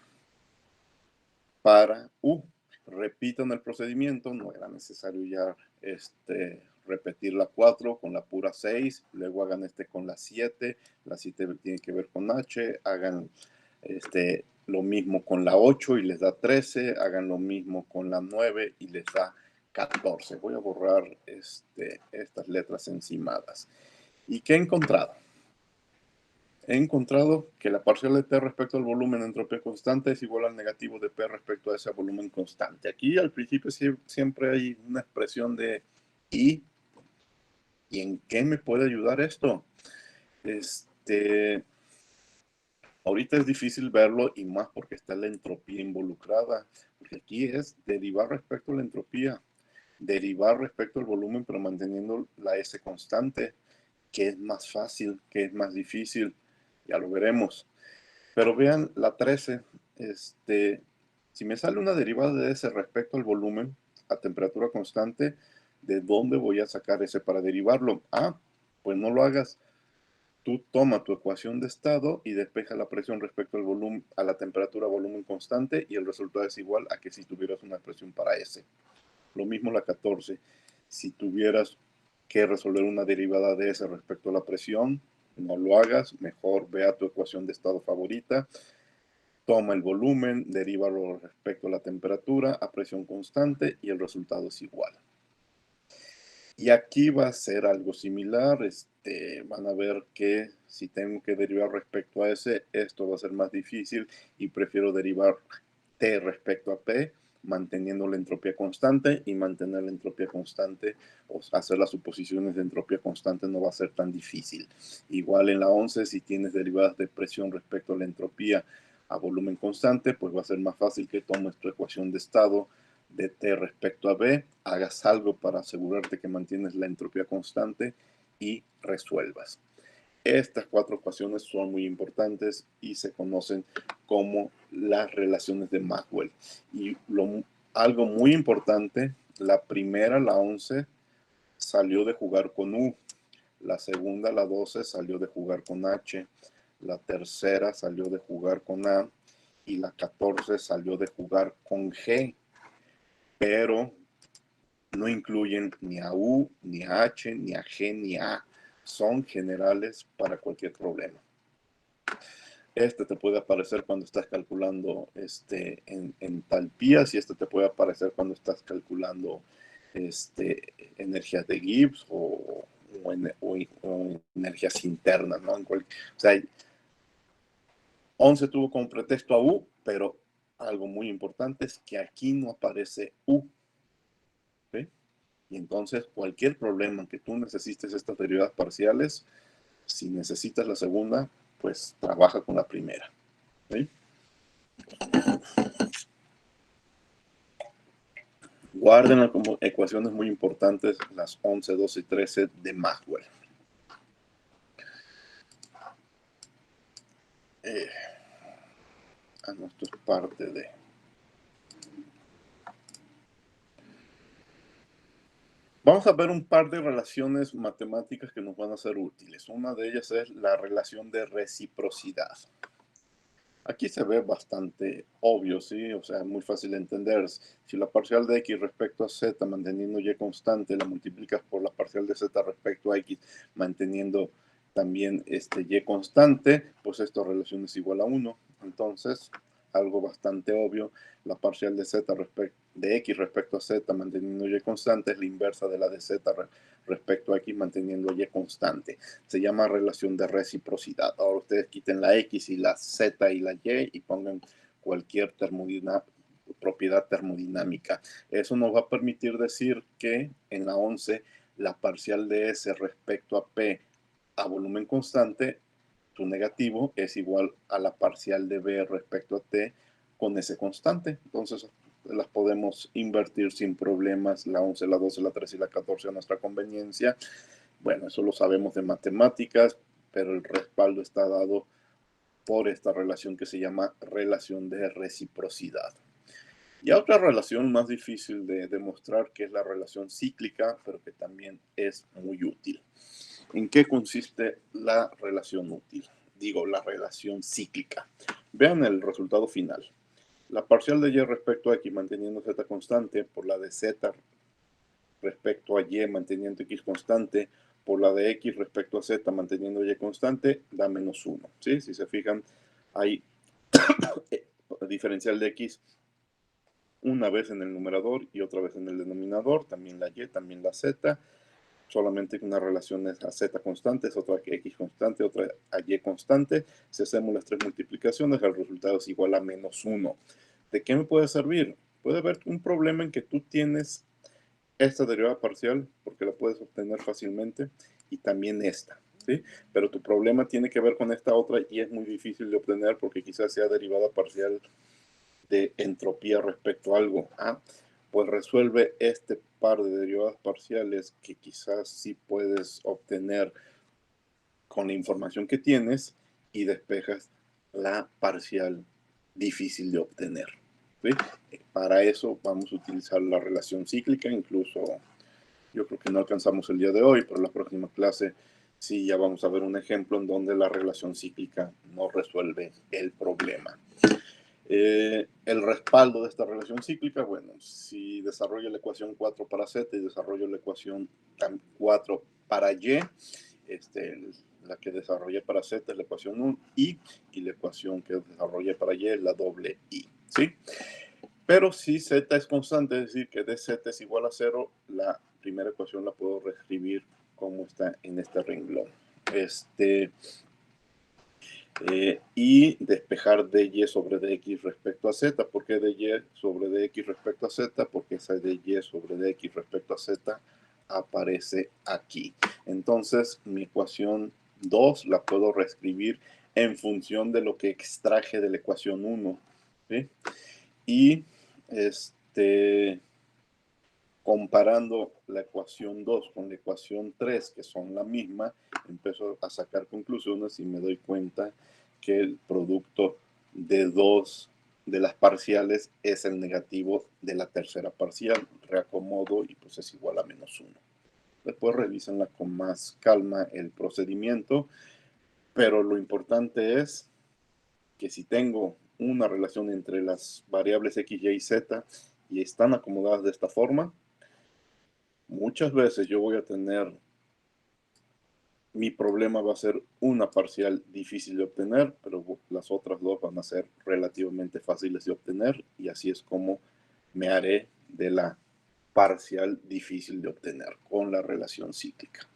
[SPEAKER 1] para U, repitan el procedimiento, no era necesario ya repetir la 4 con la pura 6, luego hagan con la 7 tiene que ver con H, hagan lo mismo con la 8 y les da 13, hagan lo mismo con la 9 y les da 14. Voy a borrar estas letras encimadas. ¿Y qué he encontrado? He encontrado que la parcial de T respecto al volumen de entropía constante es igual al negativo de P respecto a ese volumen constante. Aquí al principio siempre hay una expresión de I. ¿Y en qué me puede ayudar esto? Ahorita es difícil verlo y más porque está la entropía involucrada. Porque aquí es derivar respecto a la entropía. Derivar respecto al volumen pero manteniendo la S constante. ¿Qué es más fácil? ¿Qué es más difícil? Ya lo veremos. Pero vean la 13. Si me sale una derivada de S respecto al volumen a temperatura constante, ¿de dónde voy a sacar ese para derivarlo? Pues no lo hagas. Tú toma tu ecuación de estado y despeja la presión respecto al volumen, a la temperatura volumen constante y el resultado es igual a que si tuvieras una expresión para S. Lo mismo la 14. Si tuvieras que resolver una derivada de S respecto a la presión, no lo hagas, mejor vea tu ecuación de estado favorita, toma el volumen, derívalo respecto a la temperatura a presión constante y el resultado es igual. Y aquí va a ser algo similar, van a ver que si tengo que derivar respecto a S, esto va a ser más difícil y prefiero derivar T respecto a P, manteniendo la entropía constante, y mantener la entropía constante o hacer las suposiciones de entropía constante no va a ser tan difícil. Igual en la 11, si tienes derivadas de presión respecto a la entropía a volumen constante, pues va a ser más fácil que tomes tu ecuación de estado de T respecto a B, hagas algo para asegurarte que mantienes la entropía constante y resuelvas. Estas 4 ecuaciones son muy importantes y se conocen como las relaciones de Maxwell. Y algo muy importante, la primera, la 11, salió de jugar con U. La segunda, la 12, salió de jugar con H. La tercera salió de jugar con A. Y la 14 salió de jugar con G. Pero no incluyen ni a U, ni a H, ni a G, ni a A. Son generales para cualquier problema. Te puede aparecer cuando estás calculando en entalpías y te puede aparecer cuando estás calculando energías de Gibbs o energías internas, ¿no? O sea, 11 tuvo como pretexto a U, pero algo muy importante es que aquí no aparece U. ¿sí? Y entonces cualquier problema que tú necesites estas derivadas parciales, si necesitas la segunda, pues trabaja con la primera, ¿sí? Guárdenla como ecuaciones muy importantes, las 11, 12 y 13 de Maxwell. No, esto es parte de... Vamos a ver un par de relaciones matemáticas que nos van a ser útiles. Una de ellas es la relación de reciprocidad. Aquí se ve bastante obvio, ¿sí? O sea, es muy fácil de entender. Si la parcial de x respecto a z manteniendo y constante, la multiplicas por la parcial de z respecto a x manteniendo también y constante, pues esta relación es igual a 1. Entonces, algo bastante obvio, la parcial de de x respecto a z manteniendo y constante es la inversa de la de z respecto a x manteniendo y constante. Se llama relación de reciprocidad. Ahora ustedes quiten la x y la z y la y pongan cualquier propiedad termodinámica. Eso nos va a permitir decir que en la 11 la parcial de S respecto a P a volumen constante, su negativo es igual a la parcial de B respecto a T con S constante. Entonces las podemos invertir sin problemas, la 11, la 12, la 13 y la 14 a nuestra conveniencia. Bueno, eso lo sabemos de matemáticas, pero el respaldo está dado por esta relación que se llama relación de reciprocidad. Y otra relación más difícil de demostrar, que es la relación cíclica, pero que también es muy útil. ¿En qué consiste la relación útil? Digo, la relación cíclica. Vean el resultado final. La parcial de y respecto a x manteniendo z constante por la de z respecto a y manteniendo x constante por la de x respecto a z manteniendo y constante da menos 1. ¿Sí? Si se fijan, hay diferencial de x una vez en el numerador y otra vez en el denominador, también la y, también la z. Solamente una relación es a z constante, es otra que x constante, otra a y constante. Si hacemos las tres multiplicaciones, el resultado es igual a menos 1. ¿De qué me puede servir? Puede haber un problema en que tú tienes esta derivada parcial, porque la puedes obtener fácilmente, y también esta, ¿sí? Pero tu problema tiene que ver con esta otra y es muy difícil de obtener porque quizás sea derivada parcial de entropía respecto a algo. Pues resuelve este par de derivadas parciales que quizás sí puedes obtener con la información que tienes y despejas la parcial difícil de obtener. ¿Sí? Para eso vamos a utilizar la relación cíclica, incluso yo creo que no alcanzamos el día de hoy, pero la próxima clase sí ya vamos a ver un ejemplo en donde la relación cíclica no resuelve el problema. El respaldo de esta relación cíclica, bueno, si desarrollo la ecuación 4 para z y desarrollo la ecuación 4 para y, la que desarrollé para z es la ecuación 1 y la ecuación que desarrollé para y es la doble i, ¿sí? Pero si z es constante, es decir, que dz es igual a 0, la primera ecuación la puedo reescribir como está en este renglón. Y despejar dy sobre dx respecto a z. ¿Por qué dy sobre dx respecto a z? Porque esa dy sobre dx respecto a z aparece aquí. Entonces, mi ecuación 2 la puedo reescribir en función de lo que extraje de la ecuación 1. ¿Sí? Y comparando la ecuación 2 con la ecuación 3, que son la misma, empiezo a sacar conclusiones y me doy cuenta que el producto de dos de las parciales es el negativo de la tercera parcial. Reacomodo y pues es igual a menos 1. Después revísenla con más calma el procedimiento, pero lo importante es que si tengo una relación entre las variables x, y, z y están acomodadas de esta forma, muchas veces yo voy a tener, mi problema va a ser una parcial difícil de obtener, pero las otras dos van a ser relativamente fáciles de obtener y así es como me haré de la parcial difícil de obtener con la relación cíclica.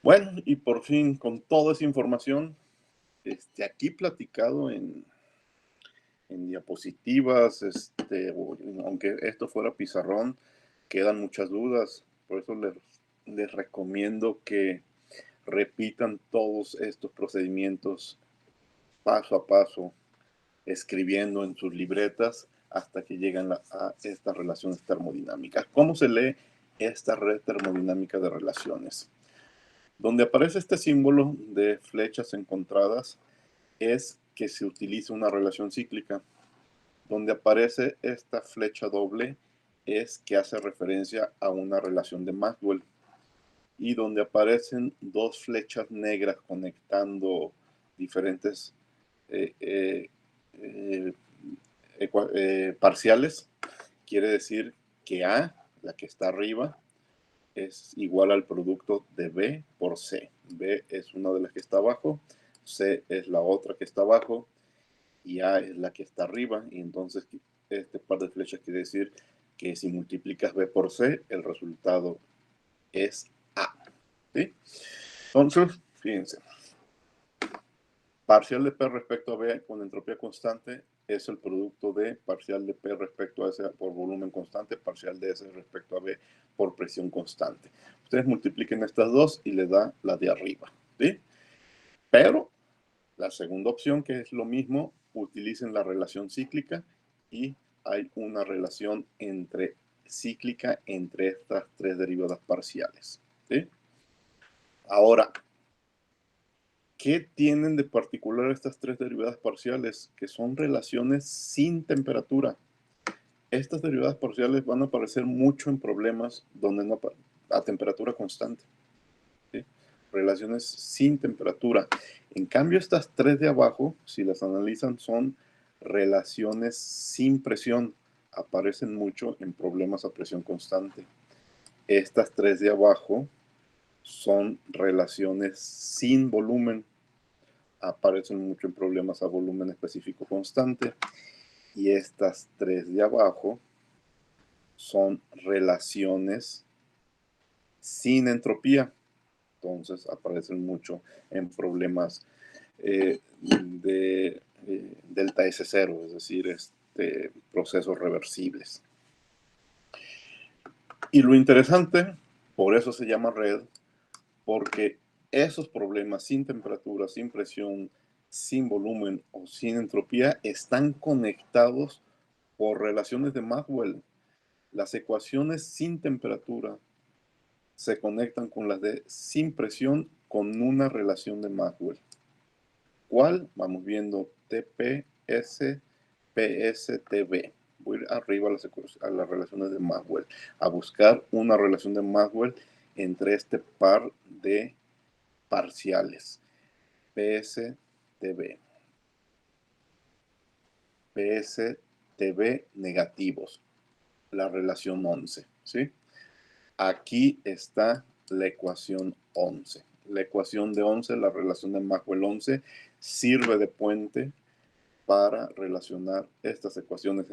[SPEAKER 1] Bueno, y por fin con toda esa información, aquí platicado en diapositivas, aunque esto fuera pizarrón, quedan muchas dudas, por eso les recomiendo que repitan todos estos procedimientos paso a paso, escribiendo en sus libretas hasta que llegan a estas relaciones termodinámicas. ¿Cómo se lee esta red termodinámica de relaciones? Donde aparece este símbolo de flechas encontradas es que se utiliza una relación cíclica. Donde aparece esta flecha doble es que hace referencia a una relación de Maxwell. Y donde aparecen dos flechas negras conectando diferentes parciales, quiere decir que A, la que está arriba, es igual al producto de B por C. B es una de las que está abajo, C es la otra que está abajo y A es la que está arriba. Y entonces este par de flechas quiere decir que si multiplicas B por C, el resultado es A. ¿Sí? Entonces, fíjense. Parcial de P respecto a B con entropía constante es el producto de parcial de P respecto a S por volumen constante, parcial de S respecto a B por presión constante. Ustedes multipliquen estas dos y les da la de arriba. ¿Sí? Pero la segunda opción, que es lo mismo, utilicen la relación cíclica y hay una relación cíclica entre estas tres derivadas parciales. ¿Sí? Ahora, ¿qué tienen de particular estas tres derivadas parciales? Que son relaciones sin temperatura. Estas derivadas parciales van a aparecer mucho en problemas donde no a temperatura constante. ¿Sí? Relaciones sin temperatura. En cambio, estas tres de abajo, si las analizan, son relaciones sin presión. Aparecen mucho en problemas a presión constante. Estas tres de abajo son relaciones sin volumen. Aparecen mucho en problemas a volumen específico constante. Y estas tres de abajo son relaciones sin entropía. Entonces aparecen mucho en problemas de delta S0, es decir, procesos reversibles. Y lo interesante, por eso se llama red, porque esos problemas sin temperatura, sin presión, sin volumen o sin entropía están conectados por relaciones de Maxwell. Las ecuaciones sin temperatura se conectan con las de sin presión con una relación de Maxwell. ¿Cuál? Vamos viendo TPS, PS, TB. Voy a ir arriba a las relaciones de Maxwell, a buscar una relación de Maxwell entre este par de parciales. PS, TB. PS, TB negativos. La relación 11, ¿sí? Aquí está la ecuación 11. La ecuación de 11, la relación de Maxwell 11, sirve de puente para relacionar estas ecuaciones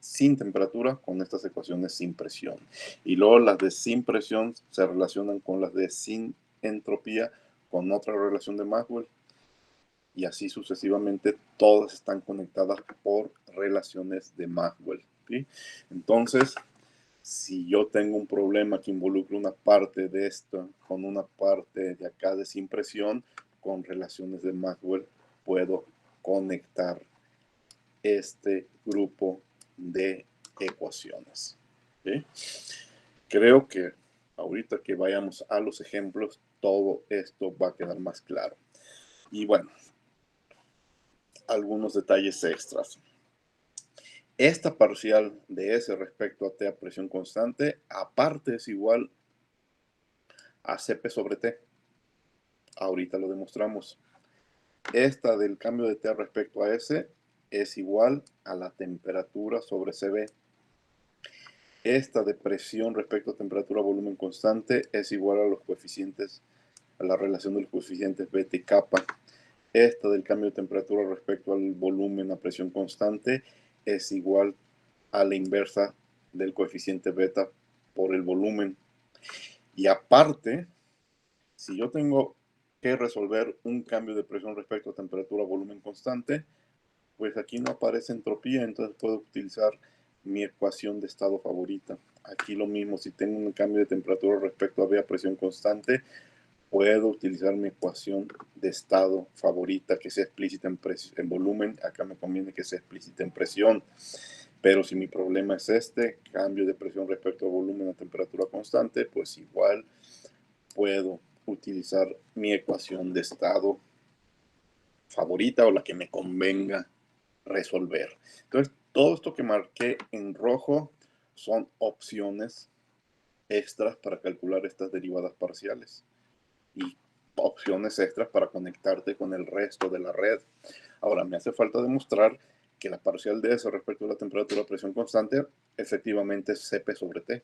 [SPEAKER 1] sin temperatura con estas ecuaciones sin presión. Y luego las de sin presión se relacionan con las de sin entropía con otra relación de Maxwell. Y así sucesivamente, todas están conectadas por relaciones de Maxwell. ¿Sí? Entonces, si yo tengo un problema que involucra una parte de esto con una parte de acá de sin presión, con relaciones de Maxwell, puedo conectar este grupo de ecuaciones. ¿Sí? Creo que ahorita que vayamos a los ejemplos, todo esto va a quedar más claro. Y bueno, algunos detalles extras. Esta parcial de S respecto a T a presión constante, aparte es igual a Cp sobre T. Ahorita lo demostramos. Esta del cambio de T respecto a S es igual a la temperatura sobre Cb. Esta de presión respecto a temperatura volumen constante es igual a los coeficientes, a la relación de los coeficientes beta y kappa. Esta del cambio de temperatura respecto al volumen a presión constante es igual a la inversa del coeficiente beta por el volumen. Y aparte, si yo tengo que resolver un cambio de presión respecto a temperatura volumen constante, pues aquí no aparece entropía, entonces puedo utilizar mi ecuación de estado favorita. Aquí lo mismo, si tengo un cambio de temperatura respecto a V a presión constante, puedo utilizar mi ecuación de estado favorita que sea explícita en volumen. Acá me conviene que sea explícita en presión. Pero si mi problema es este, cambio de presión respecto a volumen a temperatura constante, pues igual puedo utilizar mi ecuación de estado favorita o la que me convenga resolver. Entonces, todo esto que marqué en rojo son opciones extras para calcular estas derivadas parciales y opciones extras para conectarte con el resto de la red. Ahora, me hace falta demostrar que la parcial de S respecto a la temperatura a presión constante efectivamente es Cp sobre T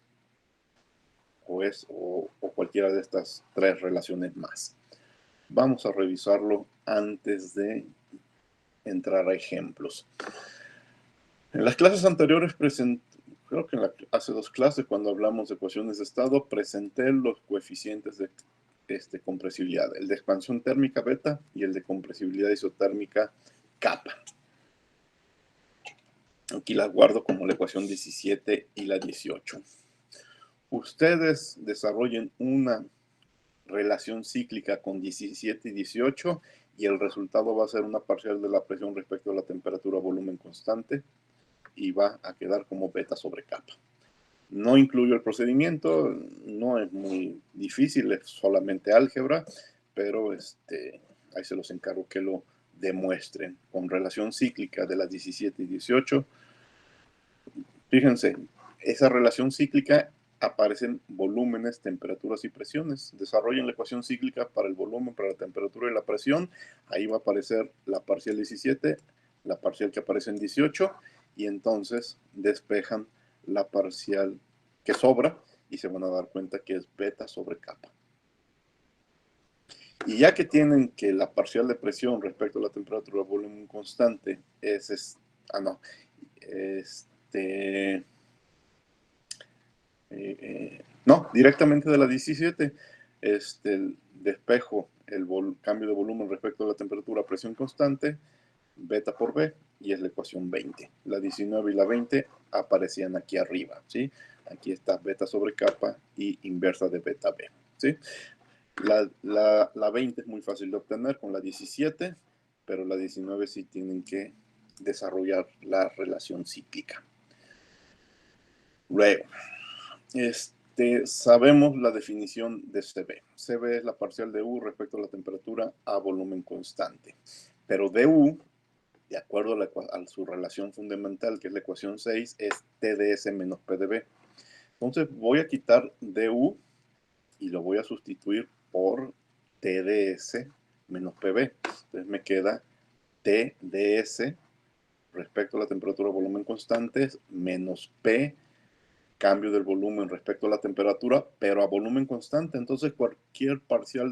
[SPEAKER 1] o cualquiera de estas tres relaciones más. Vamos a revisarlo antes de entrar a ejemplos. En las clases anteriores creo que hace 2 clases, cuando hablamos de ecuaciones de estado, presenté los coeficientes de compresibilidad, el de expansión térmica beta y el de compresibilidad isotérmica kappa. Aquí las guardo como la ecuación 17 y la 18. Ustedes desarrollen una relación cíclica con 17 y 18 y el resultado va a ser una parcial de la presión respecto a la temperatura volumen constante y va a quedar como beta sobre kappa. No incluyo el procedimiento, no es muy difícil, es solamente álgebra, pero ahí se los encargo que lo demuestren con relación cíclica de las 17 y 18. Fíjense, esa relación cíclica aparecen volúmenes, temperaturas y presiones. Desarrollen la ecuación cíclica para el volumen, para la temperatura y la presión. Ahí va a aparecer la parcial 17, la parcial que aparece en 18, y entonces despejan la parcial que sobra y se van a dar cuenta que es beta sobre kappa. Y ya que tienen que la parcial de presión respecto a la temperatura volumen constante es no, directamente de la 17, despejo el cambio de volumen respecto a la temperatura a presión constante, beta por B, y es la ecuación 20. La 19 y la 20 aparecían aquí arriba, ¿sí? Aquí está beta sobre kappa y inversa de beta B, ¿sí? La 20 es muy fácil de obtener con la 17, pero la 19 sí tienen que desarrollar la relación cíclica. Luego, sabemos la definición de Cb. Cb es la parcial de U respecto a la temperatura a volumen constante. Pero du, de acuerdo a su relación fundamental, que es la ecuación 6, es TdS menos PdB. Entonces voy a quitar du y lo voy a sustituir por TdS menos PB. Entonces me queda TdS respecto a la temperatura a volumen constante menos P, cambio del volumen respecto a la temperatura, pero a volumen constante. Entonces cualquier parcial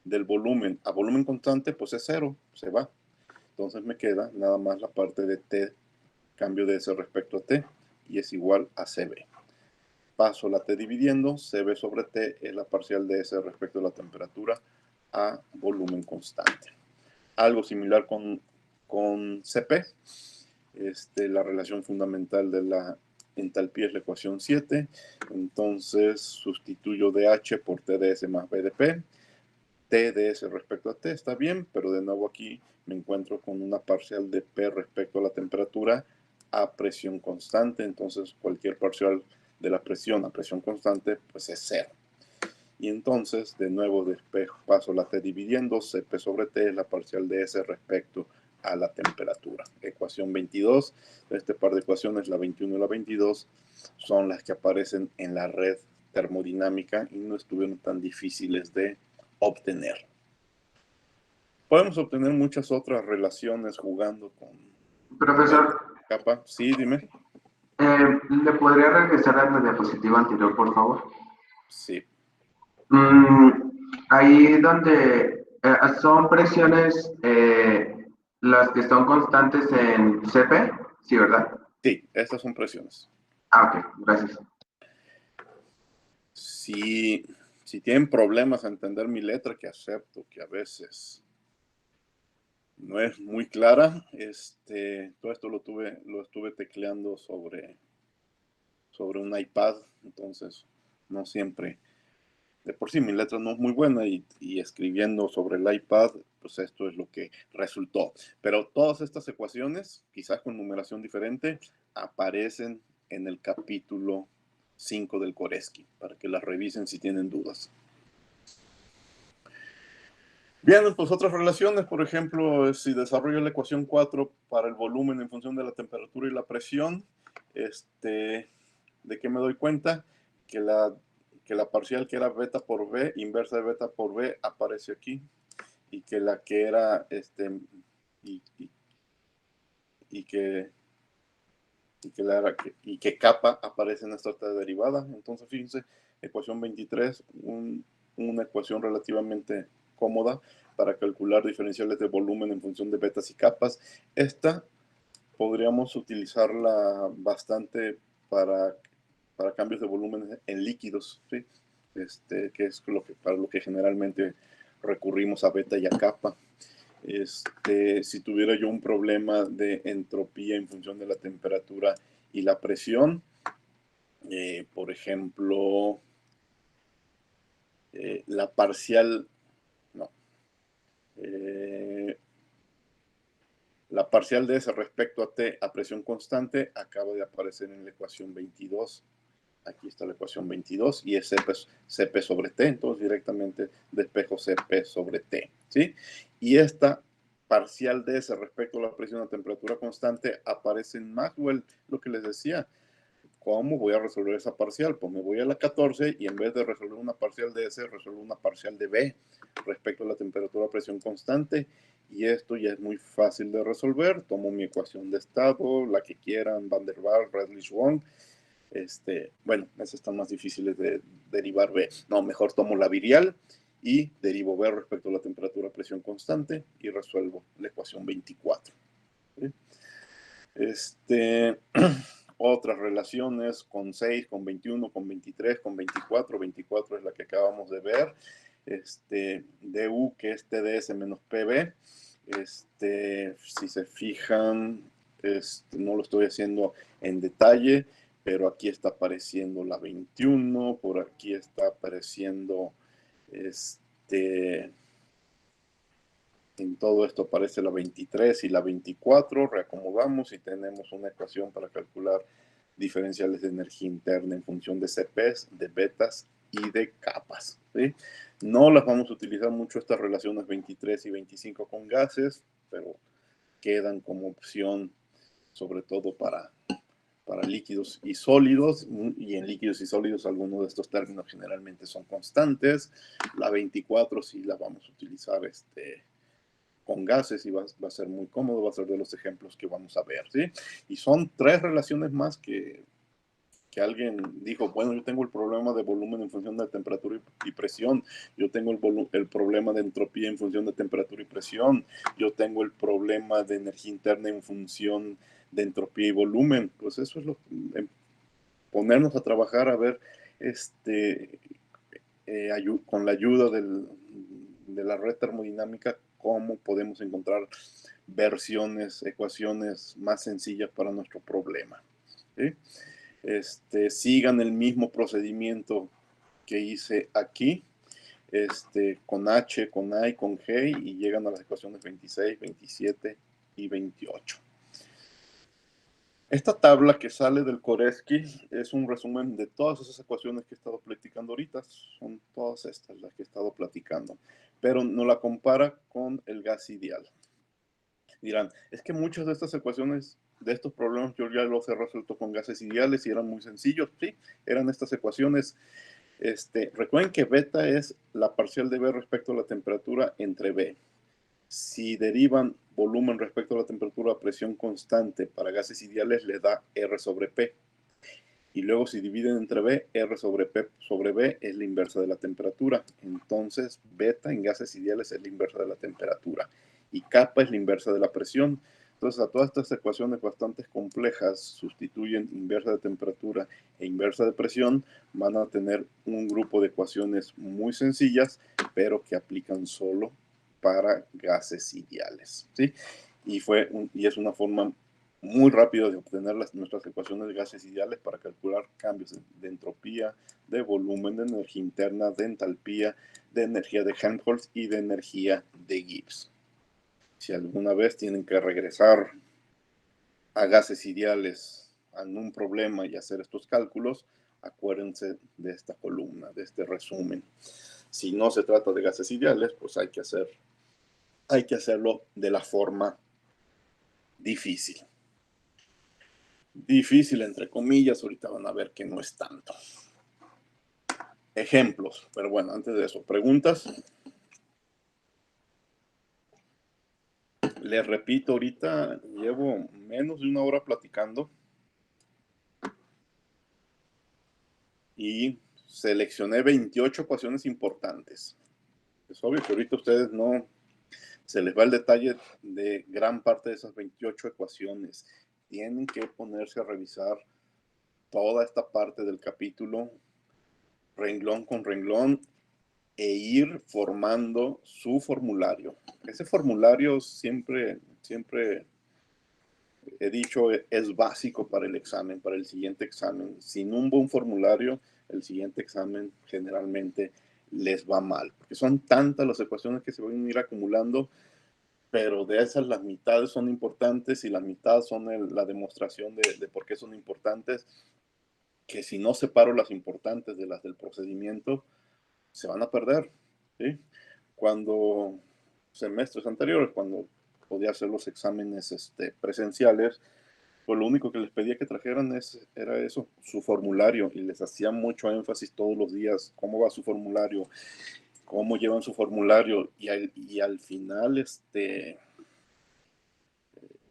[SPEAKER 1] del volumen a volumen constante, pues es 0, se va. Entonces me queda nada más la parte de T, cambio de S respecto a T, y es igual a CB. Paso la T dividiendo, CB sobre T es la parcial de S respecto a la temperatura a volumen constante. Algo similar con CP. La relación fundamental de la entalpía es la ecuación 7. Entonces sustituyo DH por TdS más BDP. TdS respecto a T está bien, pero de nuevo aquí me encuentro con una parcial de P respecto a la temperatura a presión constante. Entonces cualquier parcial de la presión a presión constante pues es 0. Y entonces de nuevo despejo, paso la T dividiendo, Cp sobre T es la parcial de S respecto a la temperatura. Ecuación 22, este par de ecuaciones, la 21 y la 22, son las que aparecen en la red termodinámica y no estuvieron tan difíciles de obtener. Podemos obtener muchas otras relaciones jugando con...
[SPEAKER 3] Profesor,
[SPEAKER 1] Kappa. Sí, dime.
[SPEAKER 3] ¿le podría regresar a la diapositiva anterior, por favor?
[SPEAKER 1] Sí.
[SPEAKER 3] Ahí donde son presiones las que son constantes en Cp, ¿sí, verdad?
[SPEAKER 1] Sí, estas son presiones.
[SPEAKER 3] Ah, ok, gracias.
[SPEAKER 1] Si tienen problemas a entender mi letra, que acepto que a veces no es muy clara. Todo esto lo estuve tecleando sobre un iPad, entonces no siempre, de por sí mi letra no es muy buena y escribiendo sobre el iPad, pues esto es lo que resultó. Pero todas estas ecuaciones, quizás con numeración diferente, aparecen en el capítulo 5 del Koreski, para que las revisen si tienen dudas. Bien, pues otras relaciones, por ejemplo, si desarrollo la ecuación 4 para el volumen en función de la temperatura y la presión, ¿de qué me doy cuenta? Que la parcial que era beta por B, inversa de beta por B, aparece aquí, y que la que era, y que kappa aparece en esta otra derivada. Entonces, fíjense, ecuación 23, una ecuación relativamente cómoda para calcular diferenciales de volumen en función de betas y capas. Esta podríamos utilizarla bastante para cambios de volumen en líquidos, ¿sí? Que es para lo que generalmente recurrimos a beta y a kappa. Si tuviera yo un problema de entropía en función de la temperatura y la presión, por ejemplo, la parcial, no, la parcial de S respecto a T a presión constante acaba de aparecer en la ecuación 22. Aquí está la ecuación 22 y es Cp sobre T, entonces directamente despejo Cp sobre T, ¿sí? Y esta parcial de S respecto a la presión a temperatura constante aparece en Maxwell, lo que les decía. ¿Cómo voy a resolver esa parcial? Pues me voy a la 14 y en vez de resolver una parcial de S, resuelvo una parcial de B respecto a la temperatura a presión constante. Y esto ya es muy fácil de resolver. Tomo mi ecuación de estado, la que quieran, Van der Waals, Redlich-Wong. Bueno, esas están más difíciles de derivar B. No, mejor tomo la virial y derivo B respecto a la temperatura a presión constante y resuelvo la ecuación 24. ¿Sí? Otras relaciones con 6, con 21, con 23, con 24. 24 es la que acabamos de ver. DU, que es TDS menos PB. Si se fijan, no lo estoy haciendo en detalle, pero aquí está apareciendo la 21, por aquí está apareciendo en todo esto aparece la 23 y la 24, reacomodamos y tenemos una ecuación para calcular diferenciales de energía interna en función de CPs, de betas y de capas, ¿sí? No las vamos a utilizar mucho estas relaciones 23 y 25 con gases, pero quedan como opción sobre todo para líquidos y sólidos, y en líquidos y sólidos algunos de estos términos generalmente son constantes. La 24 sí la vamos a utilizar con gases y va a ser muy cómodo, va a ser de los ejemplos que vamos a ver, ¿sí? Y son 3 relaciones más que alguien dijo, bueno, yo tengo el problema de volumen en función de temperatura y presión, yo tengo el problema de entropía en función de temperatura y presión, yo tengo el problema de energía interna en función de entropía y volumen. Pues eso es ponernos a trabajar a ver con la ayuda de la red termodinámica cómo podemos encontrar ecuaciones más sencillas para nuestro problema, ¿sí? Sigan el mismo procedimiento que hice aquí, con H, con A y con G, y llegan a las ecuaciones 26, 27 y 28. Esta tabla que sale del Koreski es un resumen de todas esas ecuaciones que he estado platicando ahorita. Son todas estas las que he estado platicando, pero no la compara con el gas ideal. Dirán, es que muchas de estas ecuaciones, de estos problemas, yo ya los he resuelto con gases ideales y eran muy sencillos. Sí, eran estas ecuaciones. Recuerden que beta es la parcial de B respecto a la temperatura entre B. Si derivan volumen respecto a la temperatura a presión constante para gases ideales, le da R sobre P. Y luego si dividen entre B, R sobre P sobre B es la inversa de la temperatura. Entonces, beta en gases ideales es la inversa de la temperatura. Y kappa es la inversa de la presión. Entonces, a todas estas ecuaciones bastante complejas sustituyen inversa de temperatura e inversa de presión, van a tener un grupo de ecuaciones muy sencillas, pero que aplican solo para gases ideales, ¿sí? Y es una forma muy rápida de obtener nuestras ecuaciones de gases ideales para calcular cambios de entropía, de volumen, de energía interna, de entalpía, de energía de Helmholtz y de energía de Gibbs. Si alguna vez tienen que regresar a gases ideales en un problema y hacer estos cálculos, acuérdense de esta columna, de este resumen. Si no se trata de gases ideales, pues hay que hacerlo de la forma difícil. Difícil entre comillas, ahorita van a ver que no es tanto. Ejemplos, pero bueno, antes de eso, preguntas. Les repito, ahorita llevo menos de una hora platicando y seleccioné 28 ecuaciones importantes. Es obvio que ahorita ustedes no se les va el detalle de gran parte de esas 28 ecuaciones. Tienen que ponerse a revisar toda esta parte del capítulo, renglón con renglón, e ir formando su formulario. Ese formulario siempre he dicho, es básico para el examen, para el siguiente examen. Sin un buen formulario, el siguiente examen generalmente les va mal, porque son tantas las ecuaciones que se van a ir acumulando, pero de esas las mitades son importantes y las mitades son la demostración de por qué son importantes, que si no separo las importantes de las del procedimiento, se van a perder, ¿sí? Cuando semestres anteriores, cuando podía hacer los exámenes presenciales, pues lo único que les pedía que trajeran era eso, su formulario, y les hacía mucho énfasis todos los días, cómo va su formulario, cómo llevan su formulario, y al final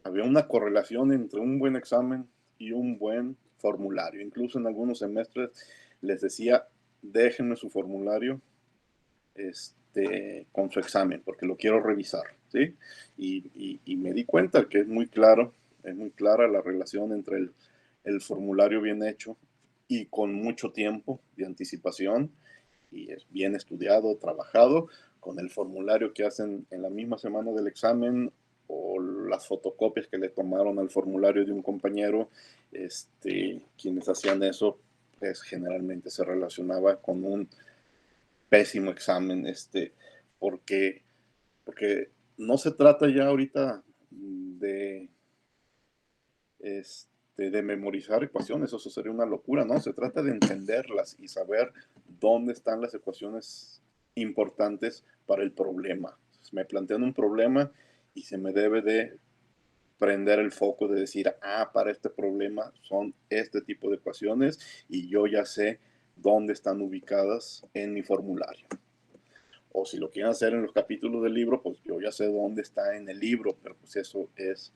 [SPEAKER 1] había una correlación entre un buen examen y un buen formulario. Incluso en algunos semestres les decía, déjenme su formulario con su examen, porque lo quiero revisar, ¿sí? Y me di cuenta que es muy clara la relación entre el formulario bien hecho y con mucho tiempo de anticipación, y es bien estudiado, trabajado, con el formulario que hacen en la misma semana del examen, o las fotocopias que le tomaron al formulario de un compañero. Quienes hacían eso, pues generalmente se relacionaba con un pésimo examen, porque no se trata ya ahorita de memorizar ecuaciones, eso sería una locura, ¿no? Se trata de entenderlas y saber dónde están las ecuaciones importantes para el problema. Me plantean un problema y se me debe de prender el foco de decir, para este problema son este tipo de ecuaciones y yo ya sé dónde están ubicadas en mi formulario. O si lo quieren hacer en los capítulos del libro, pues yo ya sé dónde está en el libro, pero pues eso es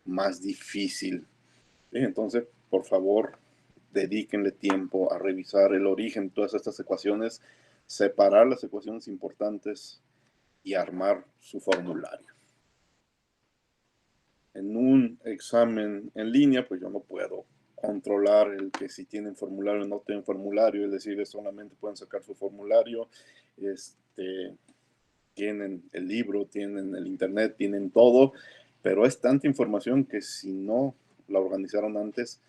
[SPEAKER 1] más difícil. ¿Sí? Entonces, por favor, dedíquenle tiempo a revisar el origen de todas estas ecuaciones, separar las ecuaciones importantes y armar su formulario. En un examen en línea, pues yo no puedo controlar el que si tienen formulario o no tienen formulario, es decir, solamente pueden sacar su formulario, tienen el libro, tienen el internet, tienen todo, pero es tanta información que si no la organizaron antes,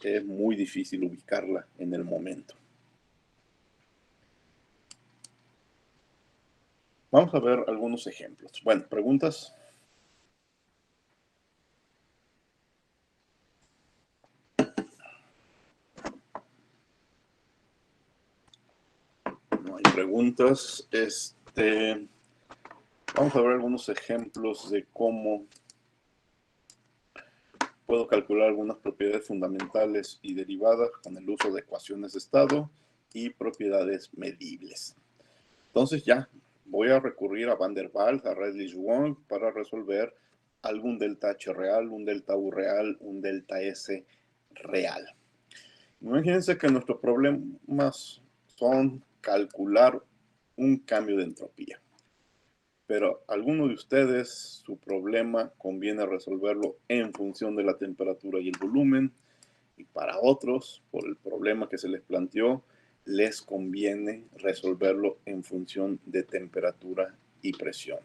[SPEAKER 1] es muy difícil ubicarla en el momento. Vamos a ver algunos ejemplos. Bueno, ¿preguntas? No hay preguntas. Vamos a ver algunos ejemplos de cómo puedo calcular algunas propiedades fundamentales y derivadas con el uso de ecuaciones de estado y propiedades medibles. Entonces ya voy a recurrir a Van der Waals, a Redlich-Wong, para resolver algún delta H real, un delta U real, un delta S real. Imagínense que nuestros problemas son calcular un cambio de entropía. Pero a alguno de ustedes, su problema conviene resolverlo en función de la temperatura y el volumen. Y para otros, por el problema que se les planteó, les conviene resolverlo en función de temperatura y presión.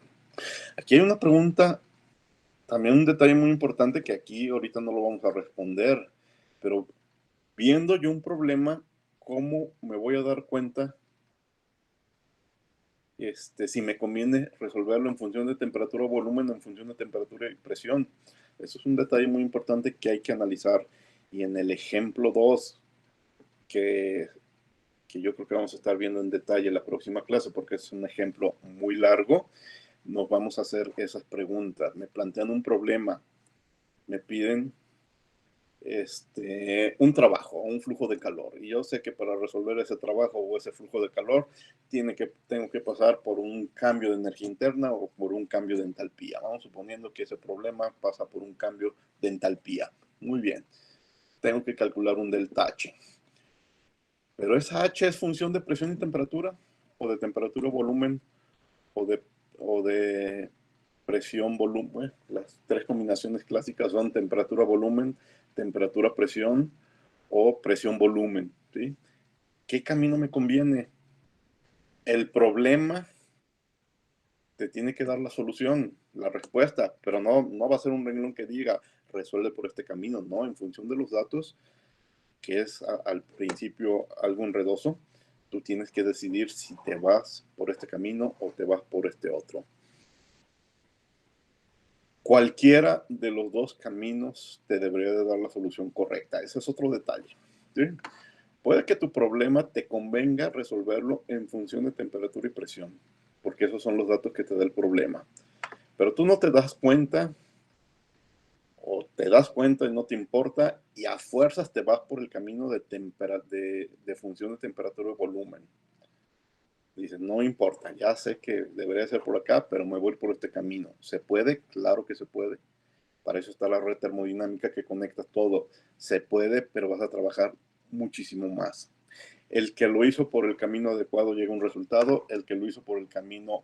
[SPEAKER 1] Aquí hay una pregunta, también un detalle muy importante que aquí ahorita no lo vamos a responder, pero viendo yo un problema, ¿cómo me voy a dar cuenta si me conviene resolverlo en función de temperatura o volumen o en función de temperatura y presión? Eso es un detalle muy importante que hay que analizar. Y en el ejemplo 2, que yo creo que vamos a estar viendo en detalle en la próxima clase, porque es un ejemplo muy largo, nos vamos a hacer esas preguntas. Me plantean un problema, me piden un trabajo, un flujo de calor. Y yo sé que para resolver ese trabajo o ese flujo de calor, tengo que pasar por un cambio de energía interna o por un cambio de entalpía. Vamos suponiendo que ese problema pasa por un cambio de entalpía. Muy bien. Tengo que calcular un delta H. Pero esa H es función de presión y temperatura, o de temperatura, volumen, o de presión, volumen. Bueno, las tres combinaciones clásicas son temperatura, volumen, temperatura, presión o presión, volumen. ¿Sí? ¿Qué camino me conviene? El problema te tiene que dar la solución, la respuesta, pero no va a ser un renglón que diga resuelve por este camino. No, en función de los datos, que es al principio algo enredoso, tú tienes que decidir si te vas por este camino o te vas por este otro. Cualquiera de los dos caminos te debería de dar la solución correcta. Ese es otro detalle. ¿Sí? Puede que tu problema te convenga resolverlo en función de temperatura y presión, porque esos son los datos que te da el problema. Pero tú no te das cuenta, o te das cuenta y no te importa, y a fuerzas te vas por el camino de función de temperatura y volumen. Dices, no importa, ya sé que debería ser por acá, pero me voy por este camino. ¿Se puede? Claro que se puede. Para eso está la red termodinámica que conecta todo. Se puede, pero vas a trabajar muchísimo más. El que lo hizo por el camino adecuado llega a un resultado. El que lo hizo por el camino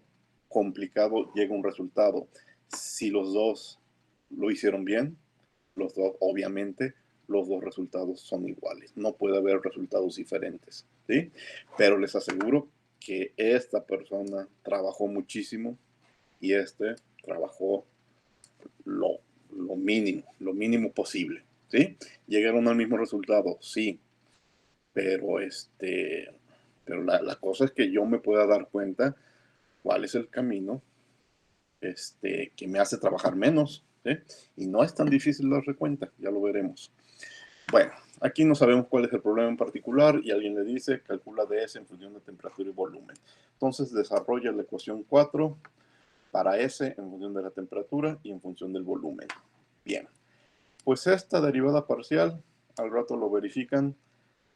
[SPEAKER 1] complicado llega a un resultado. Si los dos lo hicieron bien, los dos, obviamente, los dos resultados son iguales. No puede haber resultados diferentes, ¿sí? Pero les aseguro que esta persona trabajó muchísimo y trabajó lo mínimo posible, ¿sí? Llegaron al mismo resultado, sí, pero la cosa es que yo me pueda dar cuenta cuál es el camino que me hace trabajar menos, ¿sí? Y no es tan difícil darse cuenta, ya lo veremos. Bueno, aquí no sabemos cuál es el problema en particular y alguien le dice calcula DS en función de temperatura y volumen. Entonces desarrolla la ecuación 4 para S en función de la temperatura y en función del volumen. Bien, pues esta derivada parcial, al rato lo verifican,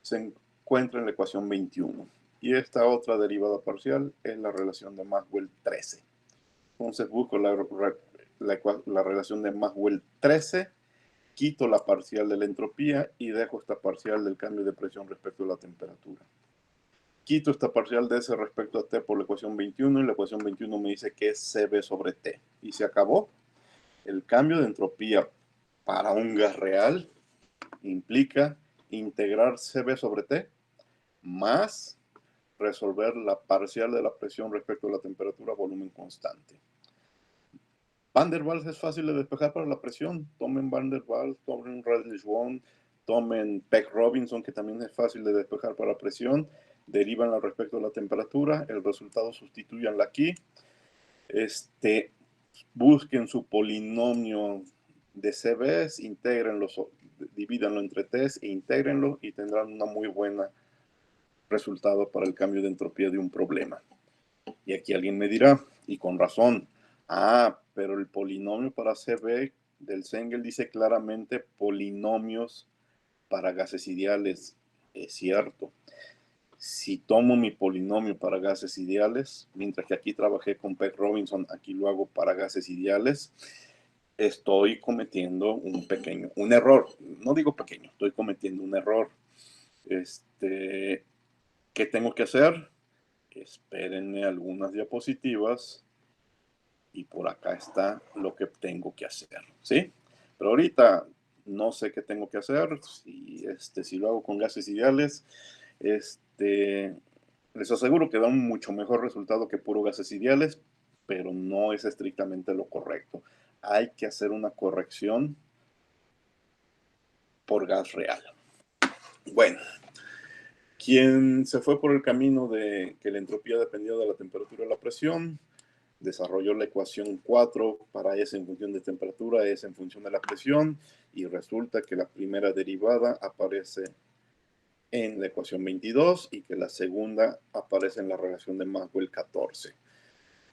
[SPEAKER 1] se encuentra en la ecuación 21. Y esta otra derivada parcial es la relación de Maxwell-13. Entonces busco la relación de Maxwell-13, quito la parcial de la entropía y dejo esta parcial del cambio de presión respecto a la temperatura. Quito esta parcial de S respecto a T por la ecuación 21 y la ecuación 21 me dice que es CB sobre T. Y se acabó. El cambio de entropía para un gas real implica integrar CB sobre T más resolver la parcial de la presión respecto a la temperatura volumen constante. Van der Waals es fácil de despejar para la presión. Tomen Van der Waals, tomen Radley-Schwann, tomen Peck-Robinson, que también es fácil de despejar para la presión. Derivan respecto a la temperatura. El resultado sustituyanla aquí. Busquen su polinomio de CBs, divídanlo entre T's e intégrenlo y tendrán una muy buena resultado para el cambio de entropía de un problema. Y aquí alguien me dirá, y con razón, pero el polinomio para CB del Sengel dice claramente polinomios para gases ideales. Es cierto. Si tomo mi polinomio para gases ideales, mientras que aquí trabajé con Peck-Robinson, aquí lo hago para gases ideales, estoy cometiendo un error. No digo pequeño, estoy cometiendo un error. ¿Qué tengo que hacer? Espérenme algunas diapositivas y por acá está lo que tengo que hacer, ¿sí? Pero ahorita no sé qué tengo que hacer. Si lo hago con gases ideales, les aseguro que da un mucho mejor resultado que puro gases ideales, pero no es estrictamente lo correcto. Hay que hacer una corrección por gas real. Bueno, quien se fue por el camino de que la entropía dependía de la temperatura y la presión, desarrolló la ecuación 4 para S en función de temperatura, S en función de la presión, y resulta que la primera derivada aparece en la ecuación 22 y que la segunda aparece en la relación de Maxwell 14.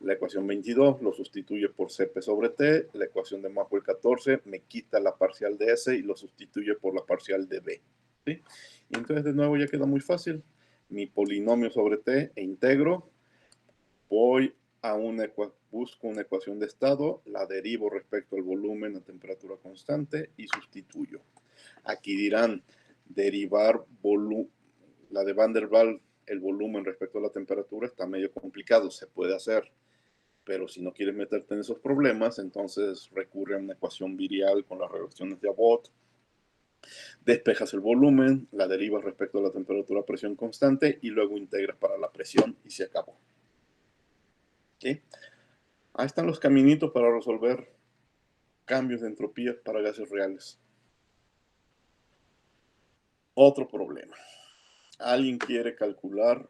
[SPEAKER 1] La ecuación 22 lo sustituye por Cp sobre T, la ecuación de Maxwell 14 me quita la parcial de S y lo sustituye por la parcial de B. ¿Sí? Y entonces de nuevo ya queda muy fácil. Mi polinomio sobre T e integro, voy a busco una ecuación de estado, la derivo respecto al volumen a temperatura constante y sustituyo. Aquí dirán, derivar la de Van der Waals, el volumen respecto a la temperatura, está medio complicado, se puede hacer. Pero si no quieres meterte en esos problemas, entonces recurre a una ecuación virial con las reacciones de Abbott. Despejas el volumen, la derivas respecto a la temperatura a presión constante y luego integras para la presión y se acabó. ¿Sí? Ahí están los caminitos para resolver cambios de entropía para gases reales. Otro problema. Alguien quiere calcular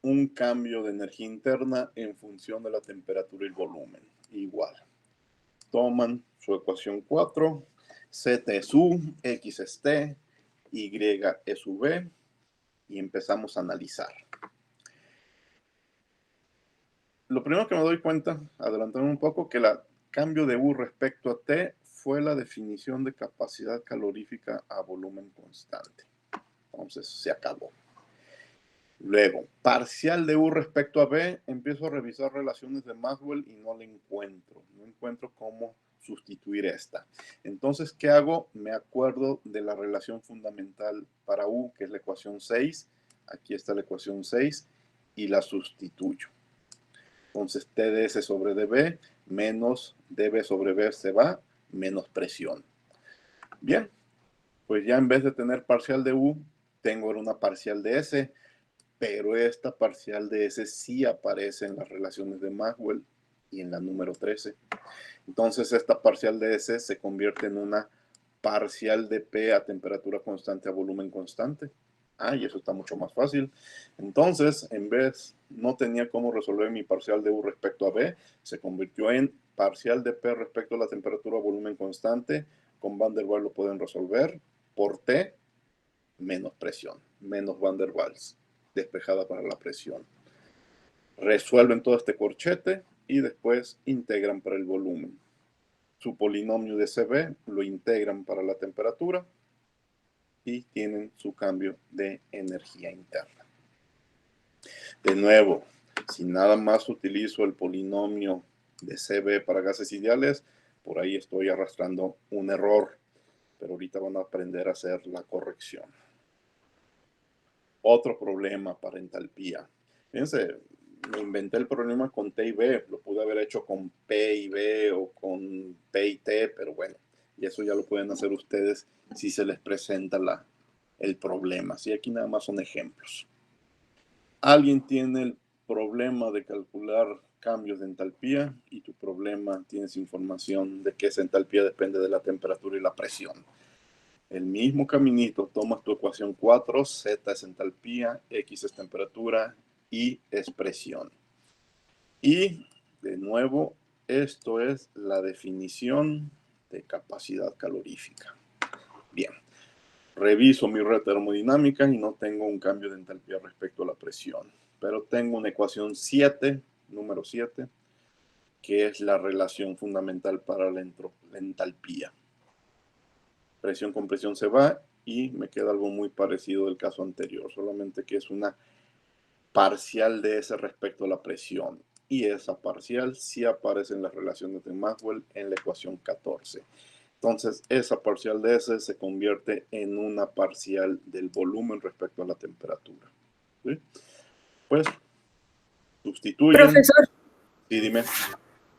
[SPEAKER 1] un cambio de energía interna en función de la temperatura y el volumen. Igual. Toman su ecuación 4, Z es U, X es T, Y es V, y empezamos a analizar. Lo primero que me doy cuenta, adelantando un poco, que el cambio de U respecto a T fue la definición de capacidad calorífica a volumen constante. Entonces, se acabó. Luego, parcial de U respecto a B, empiezo a revisar relaciones de Maxwell y no la encuentro. No encuentro cómo sustituir esta. Entonces, ¿qué hago? Me acuerdo de la relación fundamental para U, que es la ecuación 6. Aquí está la ecuación 6 y la sustituyo. Entonces, TdS sobre dB menos dB sobre B se va, menos presión. Bien, pues ya en vez de tener parcial de U, tengo una parcial de S, pero esta parcial de S sí aparece en las relaciones de Maxwell y en la número 13. Entonces, esta parcial de S se convierte en una parcial de P a temperatura constante a volumen constante. Y eso está mucho más fácil. Entonces, en vez, no tenía cómo resolver mi parcial de U respecto a B, se convirtió en parcial de P respecto a la temperatura a volumen constante. Con Van der Waals lo pueden resolver por T menos presión, menos Van der Waals, despejada para la presión. Resuelven todo este corchete y después integran para el volumen. Su polinomio de CB lo integran para la temperatura y tienen su cambio de energía interna. De nuevo, si nada más utilizo el polinomio de CB para gases ideales, por ahí estoy arrastrando un error, pero ahorita van a aprender a hacer la corrección. Otro problema para entalpía. Fíjense, me inventé el problema con T y B, lo pude haber hecho con P y B o con P y T, pero bueno, y eso ya lo pueden hacer ustedes si se les presenta el problema. Sí, aquí nada más son ejemplos. Alguien tiene el problema de calcular cambios de entalpía y tu problema tienes información de que esa entalpía depende de la temperatura y la presión. El mismo caminito, tomas tu ecuación 4, Z es entalpía, X es temperatura, Y es presión. Y, de nuevo, esto es la definición de capacidad calorífica. Bien, reviso mi red termodinámica y no tengo un cambio de entalpía respecto a la presión, pero tengo una ecuación 7, número 7, que es la relación fundamental para la entalpía. Presión con presión se va y me queda algo muy parecido del caso anterior, solamente que es una parcial de S respecto a la presión. Y esa parcial sí aparece en las relaciones de Maxwell en la ecuación 14. Entonces, esa parcial de S se convierte en una parcial del volumen respecto a la temperatura. ¿Sí? Pues, sustituyen.
[SPEAKER 2] Profesor.
[SPEAKER 1] Sí, dime.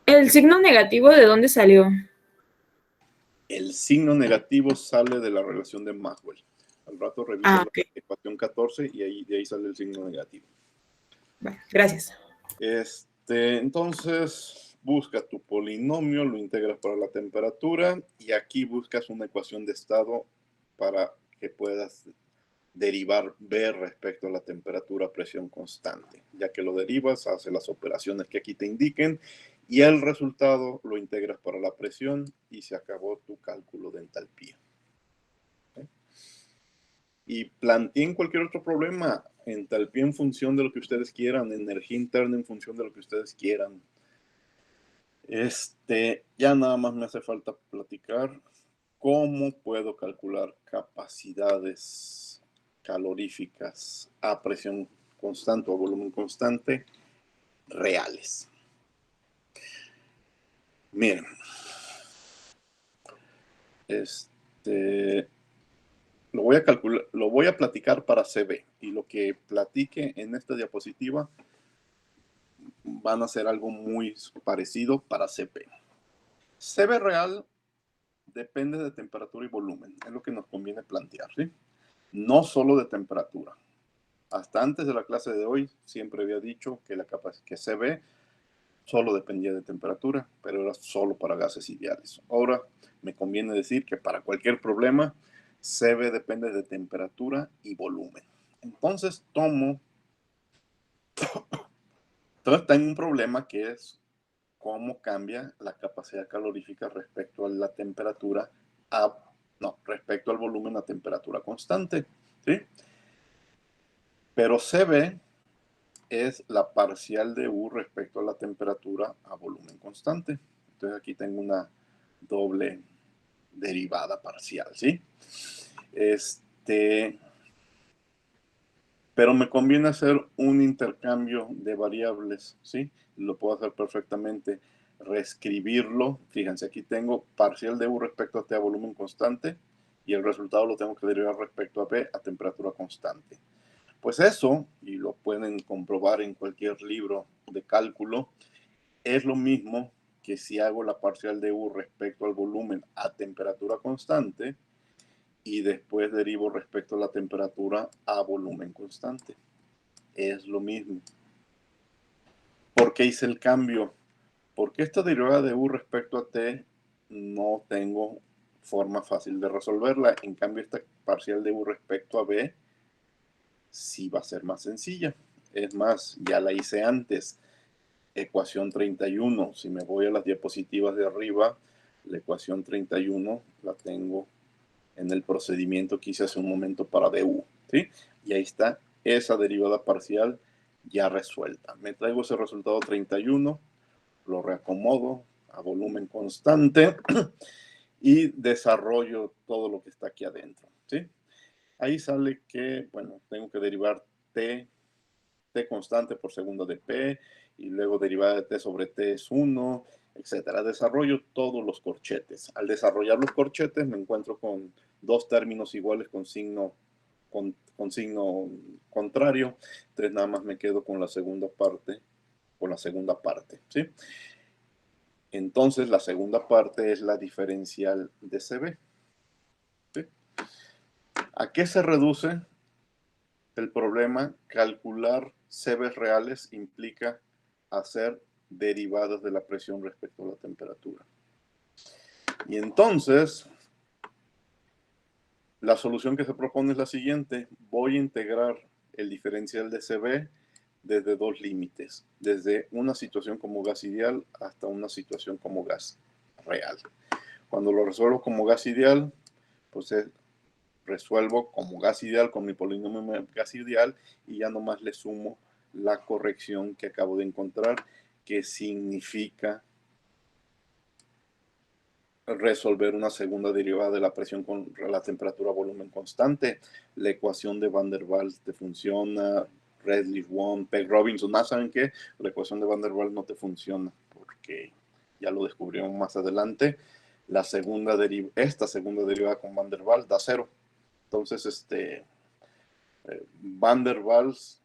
[SPEAKER 2] ¿El signo negativo de dónde salió?
[SPEAKER 1] El signo negativo sale de la relación de Maxwell. Al rato reviso la ecuación 14 y de ahí sale el signo negativo.
[SPEAKER 2] Bueno, gracias.
[SPEAKER 1] Entonces, busca tu polinomio, lo integras para la temperatura y aquí buscas una ecuación de estado para que puedas derivar B respecto a la temperatura, presión constante. Ya que lo derivas, haces las operaciones que aquí te indiquen y el resultado lo integras para la presión y se acabó tu cálculo de entalpía. ¿Okay? Y planteen cualquier otro problema, entalpía en función de lo que ustedes quieran, energía interna en función de lo que ustedes quieran. Ya nada más me hace falta platicar cómo puedo calcular capacidades caloríficas a presión constante o a volumen constante reales. Miren, lo voy a platicar para CB y lo que platique en esta diapositiva van a ser algo muy parecido para CP. CB real depende de temperatura y volumen, es lo que nos conviene plantear, ¿sí? No solo de temperatura. Hasta antes de la clase de hoy siempre había dicho que que CB solo dependía de temperatura, pero era solo para gases ideales. Ahora me conviene decir que para cualquier problema, CB depende de temperatura y volumen. Entonces tengo un problema que es cómo cambia la capacidad calorífica respecto a la temperatura, respecto al volumen a temperatura constante, ¿sí? Pero CB es la parcial de U respecto a la temperatura a volumen constante. Entonces aquí tengo una doble derivada parcial, ¿sí? Pero me conviene hacer un intercambio de variables, ¿sí? Lo puedo hacer perfectamente, reescribirlo. Fíjense, aquí tengo parcial de U respecto a T a volumen constante y el resultado lo tengo que derivar respecto a B a temperatura constante. Pues eso, y lo pueden comprobar en cualquier libro de cálculo, es lo mismo que si hago la parcial de U respecto al volumen a temperatura constante y después derivo respecto a la temperatura a volumen constante. Es lo mismo. ¿Por qué hice el cambio? Porque esta derivada de U respecto a T no tengo forma fácil de resolverla. En cambio, esta parcial de U respecto a B sí va a ser más sencilla. Es más, ya la hice antes. Ecuación 31. Si me voy a las diapositivas de arriba, la ecuación 31 la tengo en el procedimiento que hice hace un momento para DU, ¿sí? Y ahí está esa derivada parcial ya resuelta. Me traigo ese resultado 31, lo reacomodo a volumen constante y desarrollo todo lo que está aquí adentro, ¿sí? Ahí sale que, bueno, tengo que derivar T constante por segunda de P, y luego derivada de T sobre T es 1, etcétera. Desarrollo todos los corchetes. Al desarrollar los corchetes me encuentro con dos términos iguales con signo contrario. Entonces nada más me quedo con la segunda parte, ¿sí? Entonces la segunda parte es la diferencial de CB, ¿sí? ¿A qué se reduce el problema? Calcular CBs reales implica hacer derivadas de la presión respecto a la temperatura. Y entonces, la solución que se propone es la siguiente. Voy a integrar el diferencial de CB desde dos límites, desde una situación como gas ideal hasta una situación como gas real. Cuando lo resuelvo como gas ideal, pues resuelvo como gas ideal con mi polinomio gas ideal y ya nomás le sumo la corrección que acabo de encontrar, que significa resolver una segunda derivada de la presión con la temperatura a volumen constante. La ecuación de Van der Waals te funciona, Redlich-Wong, Pegg-Robinson. Más saben que la ecuación de Van der Waals no te funciona porque ya lo descubrimos más adelante. Esta segunda derivada con Van der Waals da 0. Entonces, Van der Waals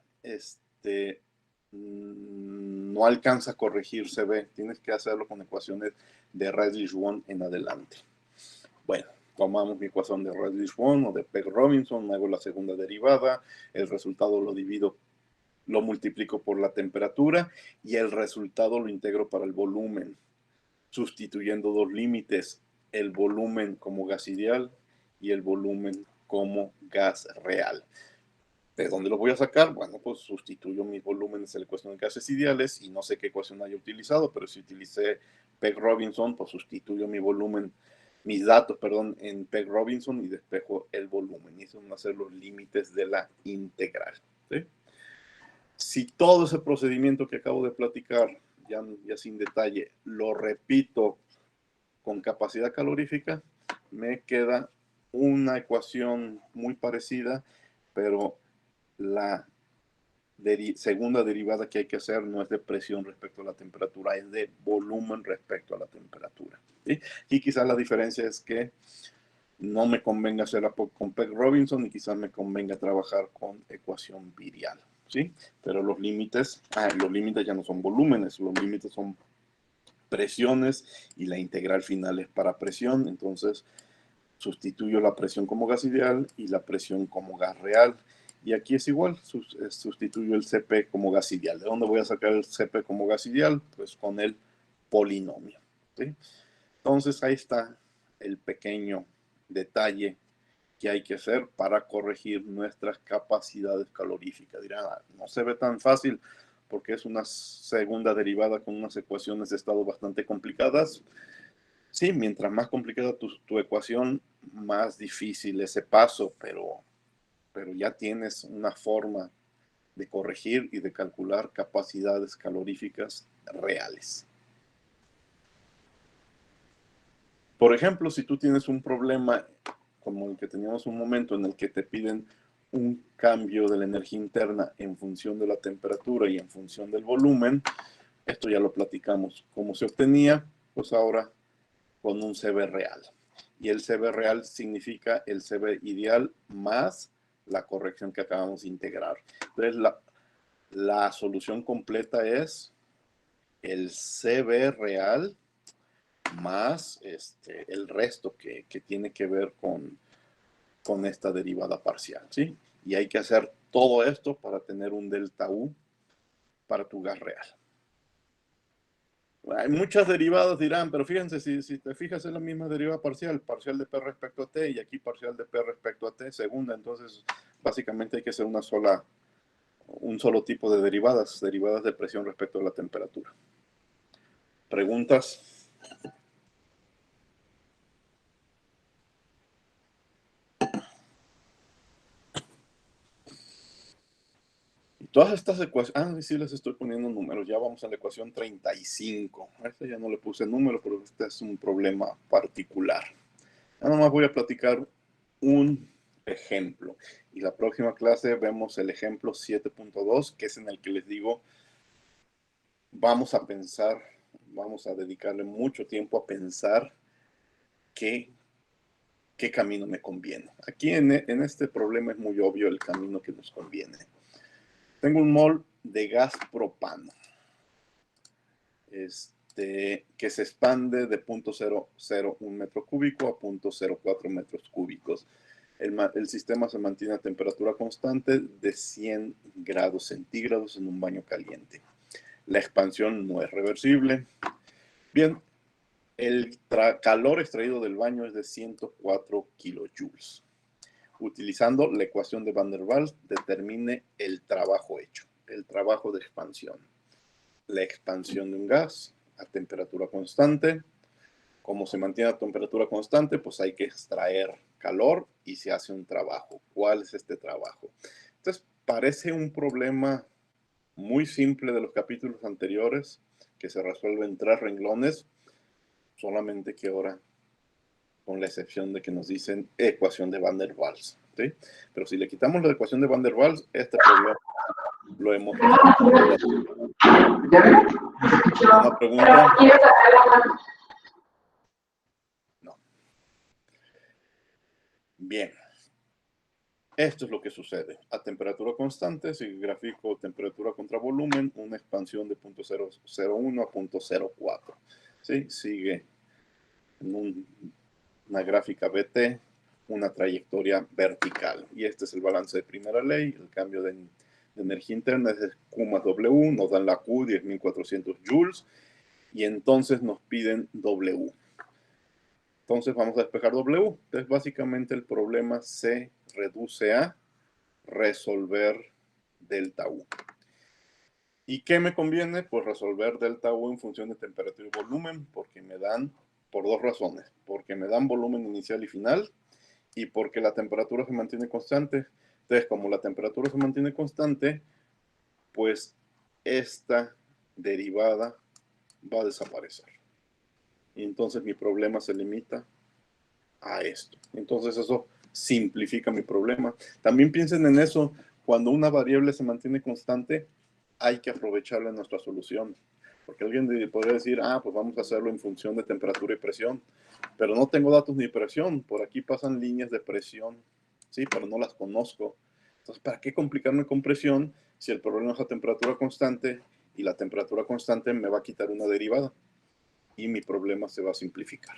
[SPEAKER 1] no alcanza a corregir CB. Tienes que hacerlo con ecuaciones de Redlich-Wong en adelante. Bueno, tomamos mi ecuación de Redlich-Wong o de Pegg-Robinson, hago la segunda derivada, el resultado lo divido lo multiplico por la temperatura y el resultado lo integro para el volumen, sustituyendo dos límites, el volumen como gas ideal y el volumen como gas real. ¿De dónde lo voy a sacar? Bueno, pues sustituyo mis volúmenes en la ecuación de gases ideales y no sé qué ecuación haya utilizado, pero si utilicé Peg-Robinson, pues sustituyo mi volumen, mis datos, perdón, en Peg-Robinson y despejo el volumen. Y esos van a ser los límites de la integral. ¿Sí? Si todo ese procedimiento que acabo de platicar, ya sin detalle, lo repito con capacidad calorífica, me queda una ecuación muy parecida, pero la segunda derivada que hay que hacer no es de presión respecto a la temperatura, es de volumen respecto a la temperatura. ¿Sí? Y quizás la diferencia es que no me convenga hacerla con Peg-Robinson y quizás me convenga trabajar con ecuación virial. ¿Sí? Pero los límites ya no son volúmenes, los límites son presiones y la integral final es para presión. Entonces sustituyo la presión como gas ideal y la presión como gas real. Y aquí es igual, sustituyo el Cp como gas ideal. ¿De dónde voy a sacar el Cp como gas ideal? Pues con el polinomio. ¿Sí? Entonces ahí está el pequeño detalle que hay que hacer para corregir nuestras capacidades caloríficas. Dirán, no se ve tan fácil porque es una segunda derivada con unas ecuaciones de estado bastante complicadas. Sí, mientras más complicada tu ecuación, más difícil ese paso, pero ya tienes una forma de corregir y de calcular capacidades caloríficas reales. Por ejemplo, si tú tienes un problema como el que teníamos un momento en el que te piden un cambio de la energía interna en función de la temperatura y en función del volumen, esto ya lo platicamos. ¿Cómo se obtenía? Pues ahora con un CB real. Y el CB real significa el CB ideal más la corrección que acabamos de integrar. Entonces, la solución completa es el CB real más el resto que tiene que ver con esta derivada parcial, ¿sí? Y hay que hacer todo esto para tener un delta U para tu gas real. Hay muchas derivadas, dirán, pero fíjense, si te fijas es la misma derivada parcial de P respecto a T y aquí parcial de P respecto a T, segunda, entonces básicamente hay que hacer un solo tipo de derivadas de presión respecto a la temperatura. ¿Preguntas? Todas estas ecuaciones, sí les estoy poniendo números, ya vamos a la ecuación 35. A esta ya no le puse número, pero este es un problema particular. Nada más voy a platicar un ejemplo. Y la próxima clase vemos el ejemplo 7.2, que es en el que les digo, vamos a pensar, vamos a dedicarle mucho tiempo a pensar qué camino me conviene. Aquí en este problema es muy obvio el camino que nos conviene. Tengo un mol de gas propano que se expande de 0.001 metro cúbico a 0.04 metros cúbicos. El sistema se mantiene a temperatura constante de 100 grados centígrados en un baño caliente. La expansión no es reversible. Bien, el calor extraído del baño es de 104 kilojoules. Utilizando la ecuación de Van der Waals, determine el trabajo hecho, el trabajo de expansión. La expansión de un gas a temperatura constante. Como se mantiene a temperatura constante, pues hay que extraer calor y se hace un trabajo. ¿Cuál es este trabajo? Entonces, parece un problema muy simple de los capítulos anteriores, que se resuelve en 3 renglones, solamente que ahora con la excepción de que nos dicen ecuación de Van der Waals, ¿sí? Pero si le quitamos la ecuación de Van der Waals, este problema lo hemos resuelto. ¿Una pregunta? No. Bien. Esto es lo que sucede. A temperatura constante, si grafico temperatura contra volumen, una expansión de 0.001 a 0.04. ¿Sí? Sigue en una gráfica BT, una trayectoria vertical. Y este es el balance de primera ley, el cambio de de energía interna es Q más W, nos dan la Q, 10.400 joules, y entonces nos piden W. Entonces vamos a despejar W. Entonces básicamente el problema se reduce a resolver delta U. ¿Y qué me conviene? Pues resolver delta U en función de temperatura y volumen, porque me dan, por dos razones, porque me dan volumen inicial y final, y porque la temperatura se mantiene constante. Entonces, como la temperatura se mantiene constante, pues esta derivada va a desaparecer. Y entonces mi problema se limita a esto. Entonces eso simplifica mi problema. También piensen en eso, cuando una variable se mantiene constante, hay que aprovecharla en nuestra solución. Porque alguien podría decir, pues vamos a hacerlo en función de temperatura y presión. Pero no tengo datos ni presión. Por aquí pasan líneas de presión, ¿sí? Pero no las conozco. Entonces, ¿para qué complicarme con presión si el problema es la temperatura constante y la temperatura constante me va a quitar una derivada? Y mi problema se va a simplificar.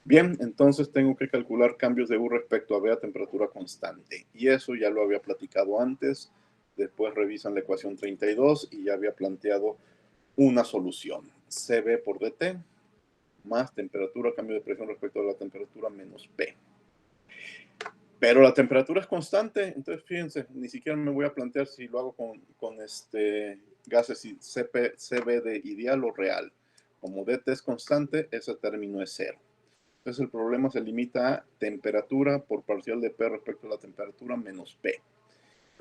[SPEAKER 1] Bien, entonces tengo que calcular cambios de U respecto a B a temperatura constante. Y eso ya lo había platicado antes. Después revisan la ecuación 32 y ya había planteado una solución. CB por DT más temperatura, cambio de presión respecto a la temperatura menos P. Pero la temperatura es constante, entonces fíjense, ni siquiera me voy a plantear si lo hago con gases CB de ideal o real. Como DT es constante, ese término es cero. Entonces el problema se limita a temperatura por parcial de P respecto a la temperatura menos P.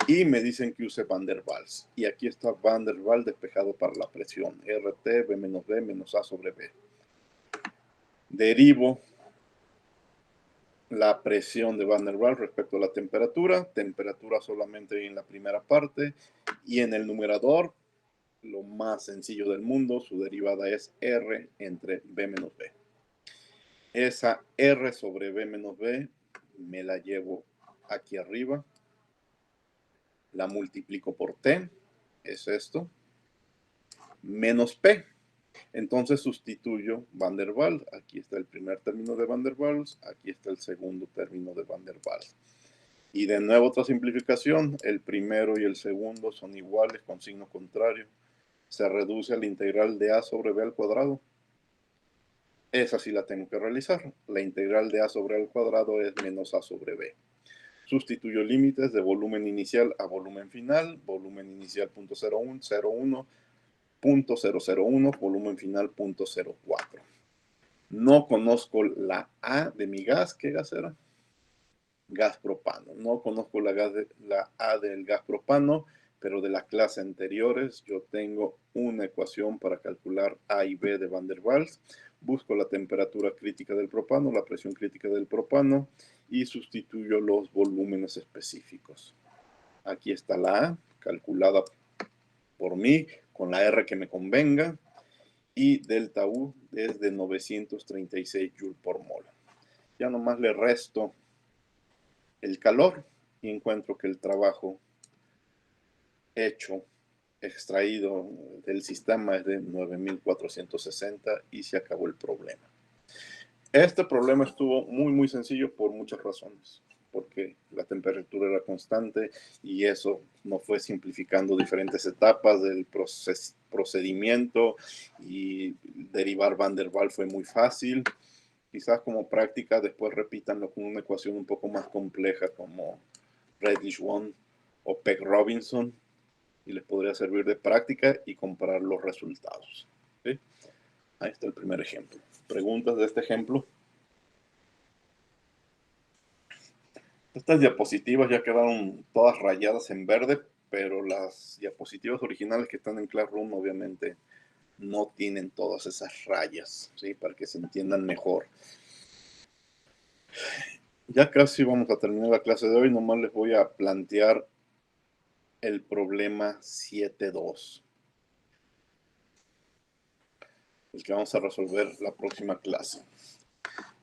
[SPEAKER 1] Y me dicen que use Van der Waals. Y aquí está Van der Waals despejado para la presión. RT, B menos B menos A sobre B. Derivo la presión de Van der Waals respecto a la temperatura solamente en la primera parte, y en el numerador, lo más sencillo del mundo, su derivada es R entre B menos B. Esa R sobre B menos B me la llevo aquí arriba, la multiplico por T, es esto, menos P. Entonces sustituyo Van der Waals. Aquí está el primer término de Van der Waals, aquí está el segundo término de Van der Waals. Y de nuevo otra simplificación, el primero y el segundo son iguales con signo contrario. Se reduce a la integral de A sobre B al cuadrado. Esa sí la tengo que realizar. La integral de A sobre A al cuadrado es menos A sobre B. Sustituyo límites de volumen inicial a volumen final. Volumen inicial 0.01, 0.001, volumen final 0.04. No conozco la A de mi gas. ¿Qué gas era? Gas propano. No conozco la A del gas propano, pero de las clases anteriores yo tengo una ecuación para calcular A y B de Van der Waals. Busco la temperatura crítica del propano, la presión crítica del propano y sustituyo los volúmenes específicos. Aquí está la A, calculada por mí, con la R que me convenga, y delta U es de 936 Joule por mol. Ya nomás le resto el calor y encuentro que el trabajo extraído del sistema es de 9.460 y se acabó el problema. Este problema estuvo muy sencillo por muchas razones, porque la temperatura era constante y eso no fue simplificando diferentes etapas del procedimiento, y derivar Van der Waals fue muy fácil. Quizás como práctica después repítanlo con una ecuación un poco más compleja como Redlich-Wand o Peck-Robinson y les podría servir de práctica y comparar los resultados. ¿Sí? Ahí está el primer ejemplo. ¿Preguntas de este ejemplo? Estas diapositivas ya quedaron todas rayadas en verde, pero las diapositivas originales que están en Classroom obviamente no tienen todas esas rayas, ¿sí? Para que se entiendan mejor. Ya casi vamos a terminar la clase de hoy, nomás les voy a plantear el problema 7.2. El que vamos a resolver la próxima clase.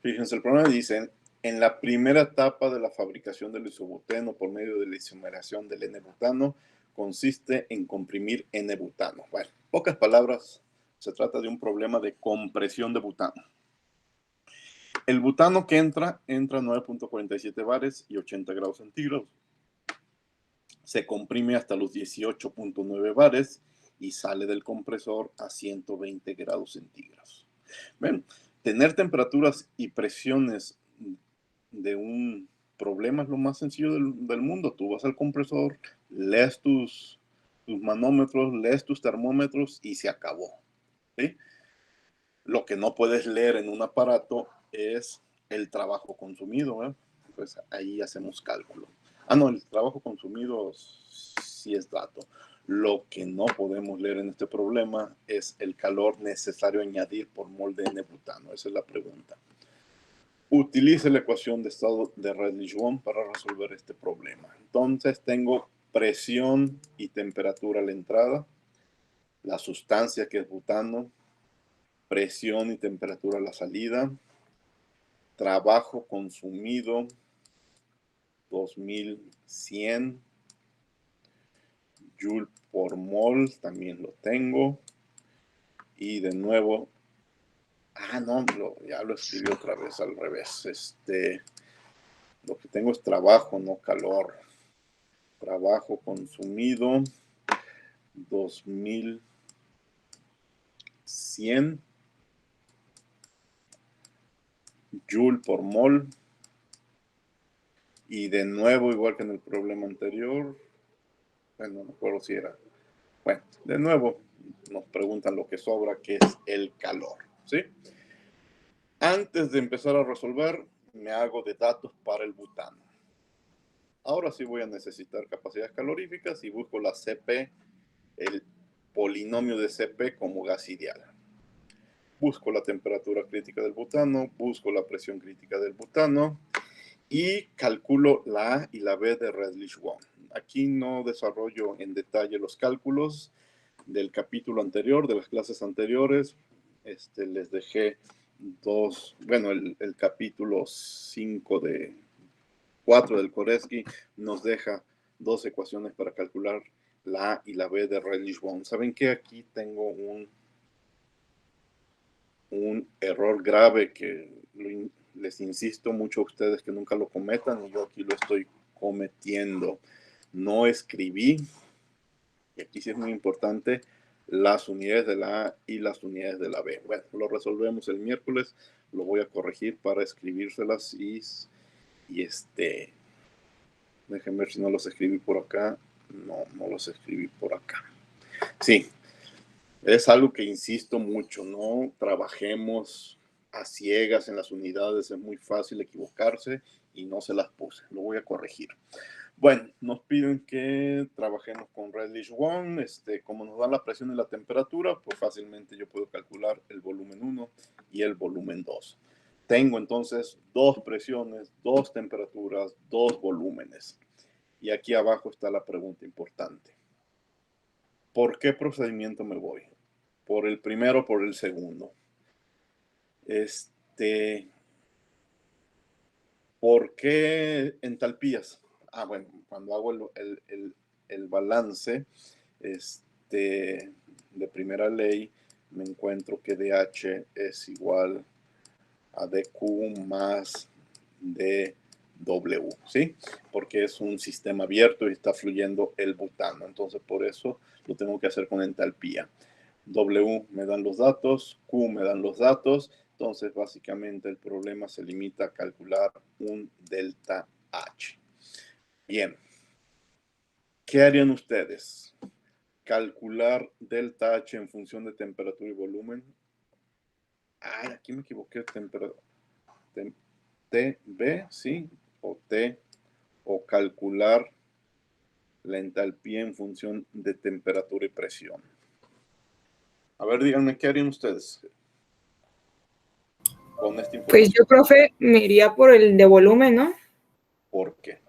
[SPEAKER 1] Fíjense, el problema dice, en la primera etapa de la fabricación del isobuteno por medio de la isomeración del N-butano, consiste en comprimir N-butano. Bueno, pocas palabras, se trata de un problema de compresión de butano. El butano que entra a 9.47 bares y 80 grados centígrados. se comprime hasta los 18.9 bares y sale del compresor a 120 grados centígrados. Bueno, tener temperaturas y presiones de un problema es lo más sencillo del mundo. Tú vas al compresor, lees tus manómetros, lees tus termómetros y se acabó, ¿sí? Lo que no puedes leer en un aparato es el trabajo consumido, ¿eh? Pues ahí hacemos cálculo. No, el trabajo consumido sí es dato. Lo que no podemos leer en este problema es el calor necesario a añadir por mol de N-butano. Esa es la pregunta. Utilice la ecuación de estado de Redlich-Von para resolver este problema. Entonces tengo presión y temperatura a la entrada, la sustancia que es butano, presión y temperatura a la salida, trabajo consumido 2100 joule por mol, también lo tengo. Y de nuevo, no, ya lo escribí otra vez al revés. Lo que tengo es trabajo, no calor. Trabajo consumido 2100 joule por mol. Y de nuevo, igual que en el problema anterior, bueno, no me acuerdo si era. Bueno, de nuevo nos preguntan lo que sobra, que es el calor, ¿sí? Antes de empezar a resolver, me hago de datos para el butano. Ahora sí voy a necesitar capacidades caloríficas y busco la CP, el polinomio de CP como gas ideal. Busco la temperatura crítica del butano, busco la presión crítica del butano y calculo la A y la B de Redlich-Von. Aquí no desarrollo en detalle los cálculos del capítulo anterior, de las clases anteriores. Les dejé el capítulo 4 del Koreski nos deja dos ecuaciones para calcular la A y la B de Redlich-Von. ¿Saben qué? Aquí tengo un error grave que les insisto mucho a ustedes que nunca lo cometan y yo aquí lo estoy cometiendo. No escribí, y aquí sí es muy importante, las unidades de la A y las unidades de la B. Bueno, lo resolvemos el miércoles, lo voy a corregir para escribírselas y déjenme ver si no los escribí por acá. No los escribí por acá. Sí, es algo que insisto mucho, no trabajemos a ciegas en las unidades, es muy fácil equivocarse y no se las puse, lo voy a corregir. Bueno, nos piden que trabajemos con Redlich-Von, como nos dan la presión y la temperatura, pues fácilmente yo puedo calcular el volumen 1 y el volumen 2. Tengo entonces dos presiones, dos temperaturas, dos volúmenes. Y aquí abajo está la pregunta importante. ¿Por qué procedimiento me voy? ¿Por el primero o por el segundo? ¿Por qué entalpías? Bueno, cuando hago el balance de primera ley, me encuentro que dH es igual a dQ más dW, ¿sí? Porque es un sistema abierto y está fluyendo el butano. Entonces, por eso lo tengo que hacer con entalpía. W me dan los datos, Q me dan los datos. Entonces, básicamente, el problema se limita a calcular un delta H. Bien. ¿Qué harían ustedes? ¿Calcular delta H en función de temperatura y volumen? Aquí me equivoqué. TB, ¿sí? O T. O calcular la entalpía en función de temperatura y presión. A ver, díganme, ¿qué harían ustedes con esta información?
[SPEAKER 2] Pues yo, profe, me iría por el de volumen, ¿no?
[SPEAKER 1] ¿Por qué?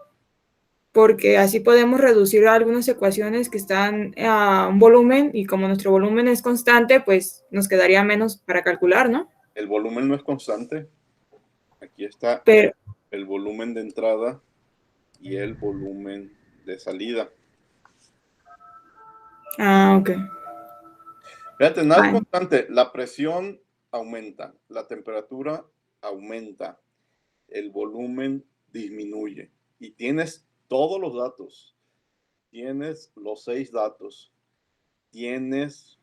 [SPEAKER 2] Porque así podemos reducir algunas ecuaciones que están a un volumen y como nuestro volumen es constante, pues nos quedaría menos para calcular, ¿no?
[SPEAKER 1] El volumen no es constante. Aquí está el volumen de entrada y el volumen de salida.
[SPEAKER 2] Ok.
[SPEAKER 1] Fíjate, nada es constante. La presión aumenta, la temperatura aumenta, el volumen disminuye. Y tienes todos los datos. tienes los 6 datos, tienes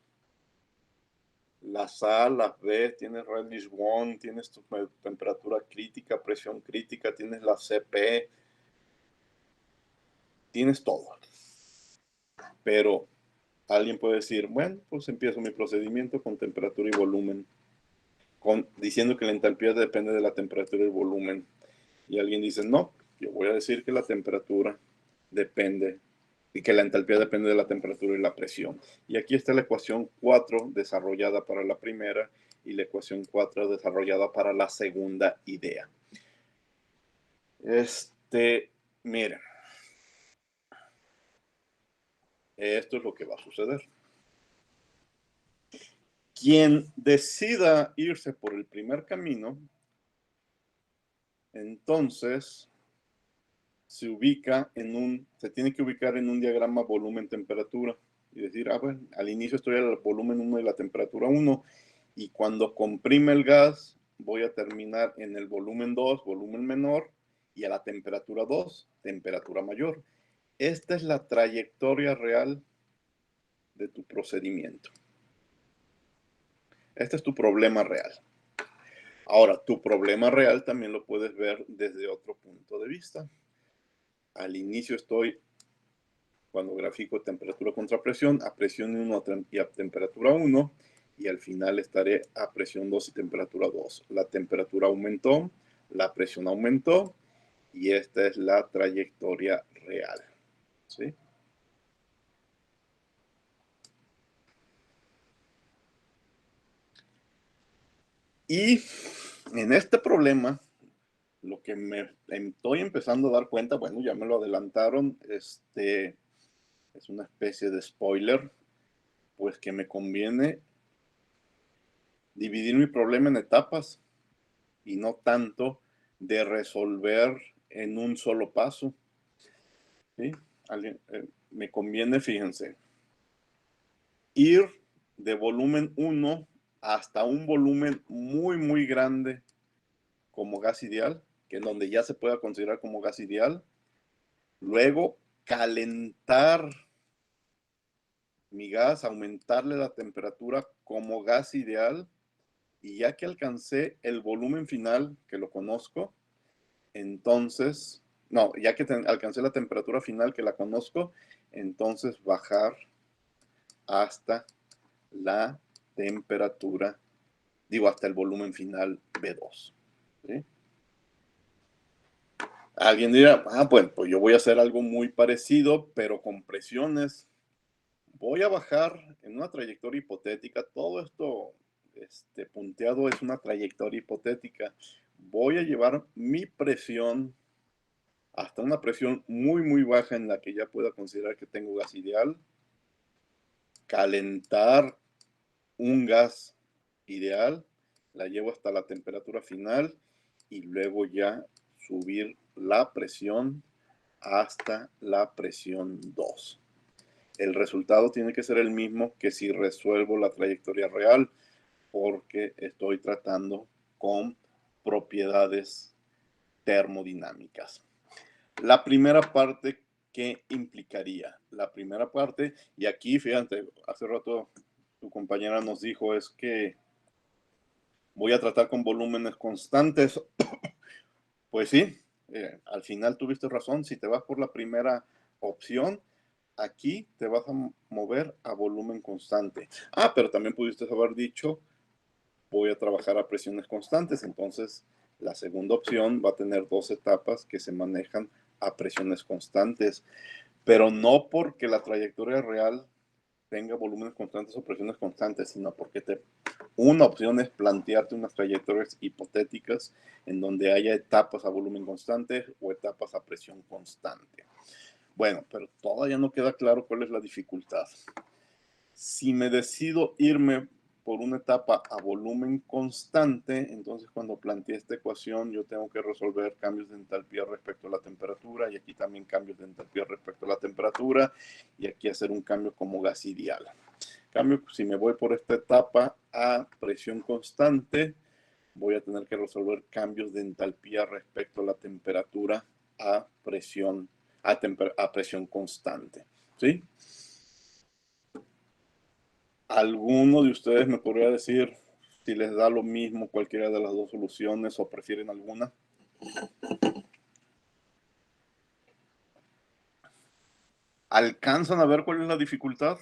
[SPEAKER 1] las A, las B, tienes Reddish 1, tienes tu temperatura crítica, presión crítica, tienes la CP, tienes todo. Pero alguien puede decir, bueno, pues empiezo mi procedimiento con temperatura y volumen, diciendo que la entalpía depende de la temperatura y el volumen. Y alguien dice, no, yo voy a decir que la temperatura depende y que la entalpía depende de la temperatura y la presión. Y aquí está la ecuación 4 desarrollada para la primera y la ecuación 4 desarrollada para la segunda idea. Miren, esto es lo que va a suceder. Quien decida irse por el primer camino, entonces se tiene que ubicar en un diagrama volumen-temperatura y decir, bueno, al inicio estoy al volumen 1 y la temperatura 1 y cuando comprime el gas voy a terminar en el volumen 2, volumen menor, y a la temperatura 2, temperatura mayor. Esta es la trayectoria real de tu procedimiento. Este es tu problema real. Ahora, tu problema real también lo puedes ver desde otro punto de vista. Al inicio estoy, cuando grafico temperatura contra presión, a presión 1 y a temperatura 1, y al final estaré a presión 2 y temperatura 2. La temperatura aumentó, la presión aumentó, y esta es la trayectoria real. ¿Sí? Y en este problema, lo que me estoy empezando a dar cuenta, bueno, ya me lo adelantaron, es una especie de spoiler, pues que me conviene dividir mi problema en etapas y no tanto de resolver en un solo paso. ¿Sí? Me conviene, fíjense, ir de volumen 1 hasta un volumen muy, muy grande como gas ideal, que en donde ya se pueda considerar como gas ideal. Luego, calentar mi gas, aumentarle la temperatura como gas ideal, y ya que alcancé el volumen final, que lo conozco, entonces, no, ya que alcancé la temperatura final, que la conozco, entonces bajar hasta la temperatura, hasta el volumen final B2. ¿Sí? Alguien dirá, bueno, pues yo voy a hacer algo muy parecido, pero con presiones. Voy a bajar en una trayectoria hipotética. Todo esto punteado es una trayectoria hipotética. Voy a llevar mi presión hasta una presión muy, muy baja en la que ya pueda considerar que tengo gas ideal. Calentar un gas ideal, la llevo hasta la temperatura final y luego ya subir la presión hasta la presión 2. El resultado tiene que ser el mismo que si resuelvo la trayectoria real, porque estoy tratando con propiedades termodinámicas. La primera parte, ¿qué implicaría? La primera parte, y aquí, fíjate, hace rato tu compañera nos dijo, es que voy a tratar con volúmenes constantes. Pues sí, al final tuviste razón. Si te vas por la primera opción, aquí te vas a mover a volumen constante. Pero también pudiste haber dicho, voy a trabajar a presiones constantes. Entonces, la segunda opción va a tener 2 etapas que se manejan a presiones constantes, pero no porque la trayectoria real tenga volúmenes constantes o presiones constantes, sino porque una opción es plantearte unas trayectorias hipotéticas en donde haya etapas a volumen constante o etapas a presión constante. Bueno, pero todavía no queda claro cuál es la dificultad. Si me decido irme por una etapa a volumen constante, entonces cuando planteé esta ecuación yo tengo que resolver cambios de entalpía respecto a la temperatura, y aquí también cambios de entalpía respecto a la temperatura, y aquí hacer un cambio como gas ideal. Cambio, si me voy por esta etapa a presión constante, voy a tener que resolver cambios de entalpía respecto a la temperatura a presión constante. ¿sí? ¿Alguno de ustedes me podría decir si les da lo mismo cualquiera de las dos soluciones o prefieren alguna? ¿Alcanzan a ver cuál es la dificultad?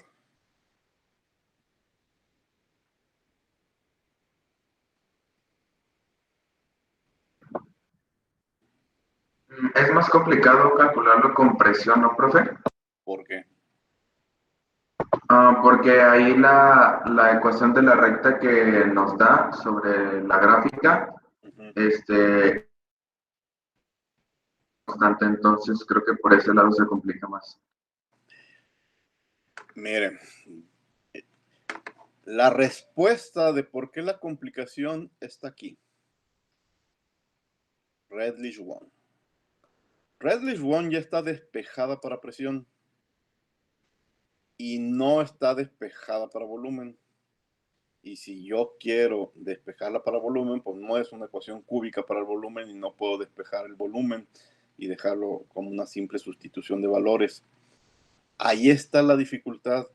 [SPEAKER 3] Es más complicado calcularlo con presión, ¿no, profe?
[SPEAKER 1] ¿Por qué?
[SPEAKER 3] Porque ahí la ecuación de la recta que nos da sobre la gráfica, constante, entonces creo que por ese lado se complica más.
[SPEAKER 1] Miren, la respuesta de por qué la complicación está aquí. Redlich-1. Redlich-1 ya está despejada para presión y no está despejada para volumen. Y si yo quiero despejarla para volumen, pues no es una ecuación cúbica para el volumen y no puedo despejar el volumen y dejarlo como una simple sustitución de valores. Ahí está la dificultad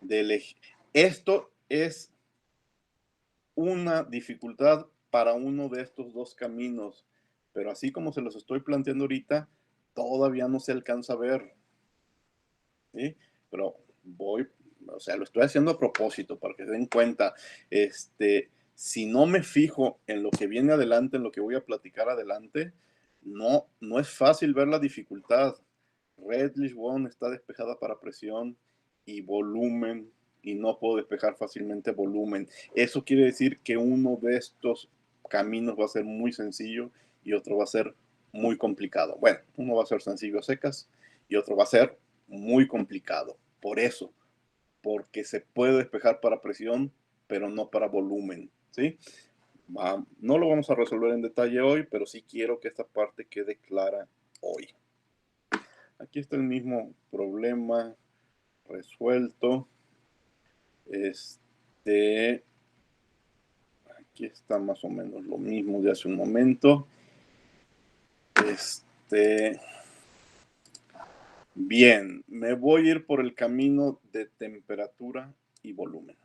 [SPEAKER 1] de elegir. Esto es una dificultad para uno de estos dos caminos, pero así como se los estoy planteando ahorita, todavía no se alcanza a ver, ¿sí? Pero o sea, lo estoy haciendo a propósito para que se den cuenta, si no me fijo en lo que viene adelante, en lo que voy a platicar adelante, no es fácil ver la dificultad. Redlich-1 está despejada para presión y volumen, y no puedo despejar fácilmente volumen. Eso quiere decir que uno de estos caminos va a ser muy sencillo y otro va a ser muy complicado. Bueno, uno va a ser sencillo a secas y otro va a ser muy complicado. Por eso, porque se puede despejar para presión, pero no para volumen, ¿sí? No lo vamos a resolver en detalle hoy, pero sí quiero que esta parte quede clara hoy. Aquí está el mismo problema resuelto. Aquí está más o menos lo mismo de hace un momento. Bien, me voy a ir por el camino de temperatura y volumen.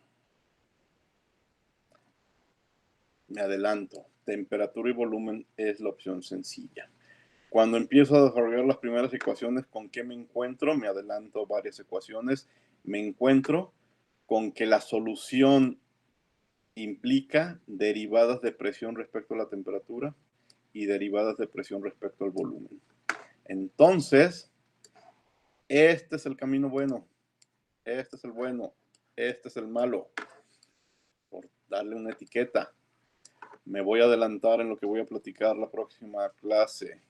[SPEAKER 1] Me adelanto. Temperatura y volumen es la opción sencilla. Cuando empiezo a desarrollar las primeras ecuaciones, ¿con qué me encuentro? Me adelanto varias ecuaciones. Me encuentro con que la solución implica derivadas de presión respecto a la temperatura y derivadas de presión respecto al volumen. Entonces, este es el camino bueno, este es el bueno, este es el malo, por darle una etiqueta. Me voy a adelantar en lo que voy a platicar la próxima clase.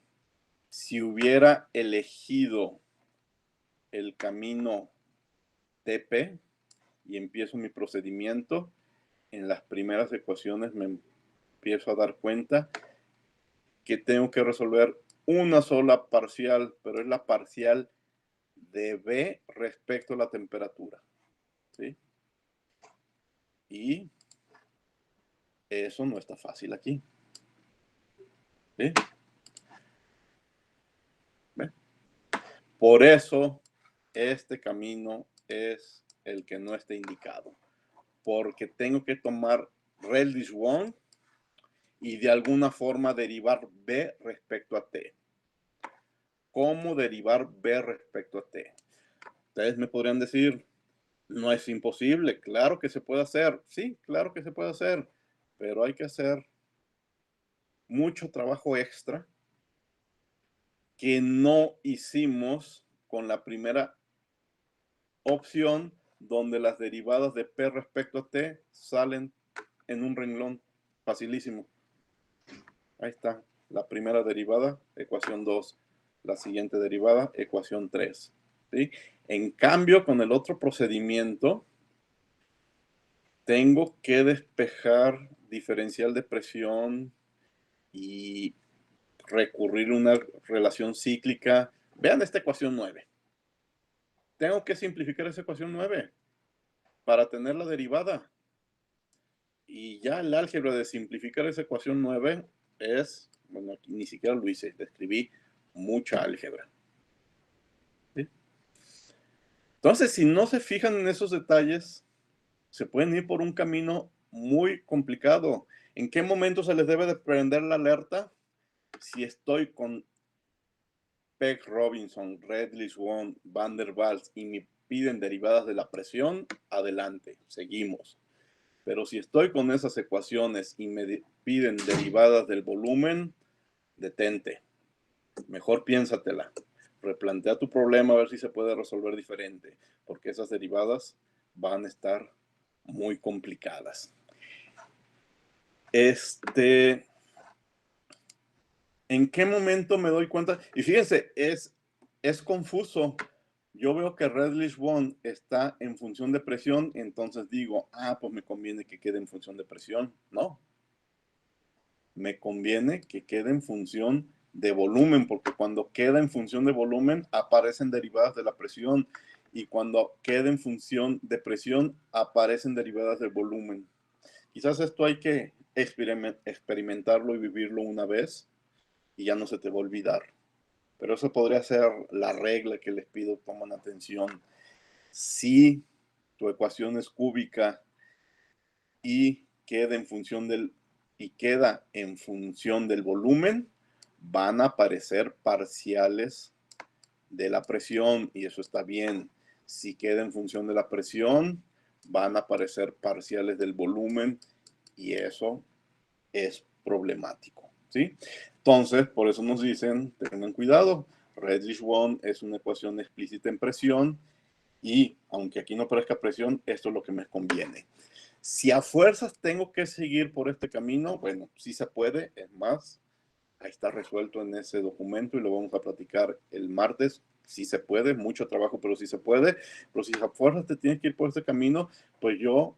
[SPEAKER 1] Si hubiera elegido el camino TP y empiezo mi procedimiento, en las primeras ecuaciones me empiezo a dar cuenta que tengo que resolver una sola parcial, pero es la parcial de B respecto a la temperatura, ¿sí? Y eso no está fácil aquí, ¿sí? ¿Ve? Por eso este camino es el que no está indicado, porque tengo que tomar Redlich-1 y de alguna forma derivar B respecto a T. ¿Cómo derivar B respecto a T? Ustedes me podrían decir, no es imposible, claro que se puede hacer, sí, claro que se puede hacer, pero hay que hacer mucho trabajo extra que no hicimos con la primera opción, donde las derivadas de P respecto a T salen en un renglón facilísimo. Ahí está, la primera derivada, ecuación 2, la siguiente derivada, ecuación 3. ¿Sí? En cambio, con el otro procedimiento, tengo que despejar diferencial de presión y recurrir a una relación cíclica. Vean esta ecuación 9. Tengo que simplificar esa ecuación 9 para tener la derivada. Y ya el álgebra de simplificar esa ecuación 9 es, bueno, aquí ni siquiera lo hice, describí mucha álgebra. ¿Sí? Entonces, si no se fijan en esos detalles, se pueden ir por un camino muy complicado. ¿En qué momento se les debe de prender la alerta? Si estoy con Peg Robinson, Redley Swann, Van der Waals y me piden derivadas de la presión, adelante, seguimos. Pero si estoy con esas ecuaciones y me piden derivadas del volumen, detente. Mejor piénsatela. Replantea tu problema a ver si se puede resolver diferente, porque esas derivadas van a estar muy complicadas. ¿En qué momento me doy cuenta? Y fíjense, es confuso. Yo veo que Redley Swann está en función de presión, entonces digo, pues me conviene que quede en función de presión. No, me conviene que quede en función de volumen, porque cuando queda en función de volumen aparecen derivadas de la presión, y cuando queda en función de presión aparecen derivadas del volumen. Quizás esto hay que experimentarlo y vivirlo una vez y ya no se te va a olvidar. Pero eso podría ser la regla que les pido, tomen atención. Si tu ecuación es cúbica y queda en función del volumen, van a aparecer parciales de la presión y eso está bien. Si queda en función de la presión, van a aparecer parciales del volumen y eso es problemático, ¿sí? Entonces, por eso nos dicen, tengan cuidado, Redley-Swann es una ecuación explícita en presión y aunque aquí no aparezca presión, esto es lo que me conviene. Si a fuerzas tengo que seguir por este camino, bueno, sí se puede, es más, ahí está resuelto en ese documento y lo vamos a platicar el martes. Sí se puede, mucho trabajo, pero sí se puede. Pero si a fuerzas te tienes que ir por este camino, pues yo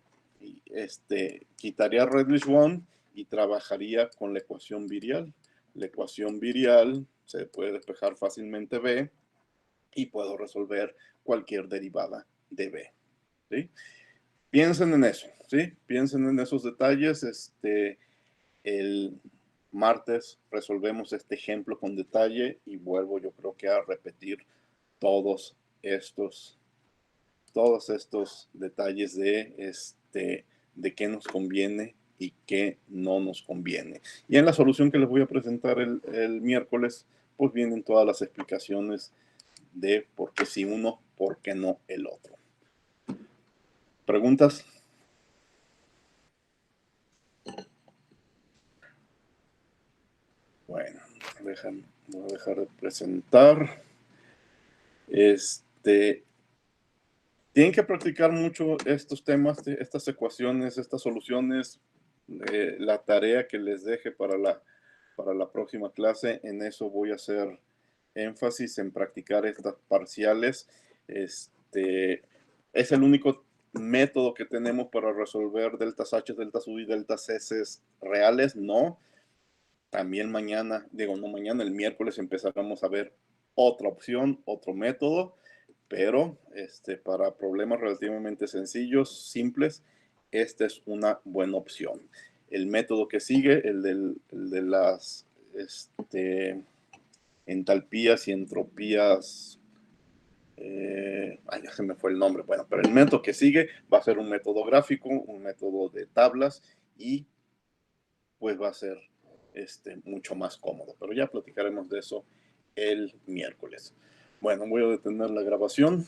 [SPEAKER 1] quitaría Redley-Swann y trabajaría con la ecuación virial. La ecuación virial se puede despejar fácilmente B y puedo resolver cualquier derivada de B, ¿sí? Piensen en eso, ¿sí? Piensen en esos detalles. El martes resolvemos este ejemplo con detalle y vuelvo yo creo que a repetir todos estos detalles de qué nos conviene y qué no nos conviene. Y en la solución que les voy a presentar el miércoles, pues vienen todas las explicaciones de por qué sí uno, por qué no el otro. ¿Preguntas? Bueno, voy a dejar de presentar. Tienen que practicar mucho estos temas, estas ecuaciones, estas soluciones. La tarea que les deje para la próxima clase, en eso voy a hacer énfasis en practicar estas parciales. Es el único método que tenemos para resolver deltas H, deltas U y deltas S reales. No, también mañana, el miércoles empezaremos a ver otra opción, otro método, pero para problemas relativamente sencillos, simples, esta es una buena opción. El método que sigue, el de las entalpías y entropías, ya se me fue el nombre, bueno, pero el método que sigue va a ser un método gráfico, un método de tablas y pues va a ser mucho más cómodo, pero ya platicaremos de eso el miércoles. Bueno, voy a detener la grabación.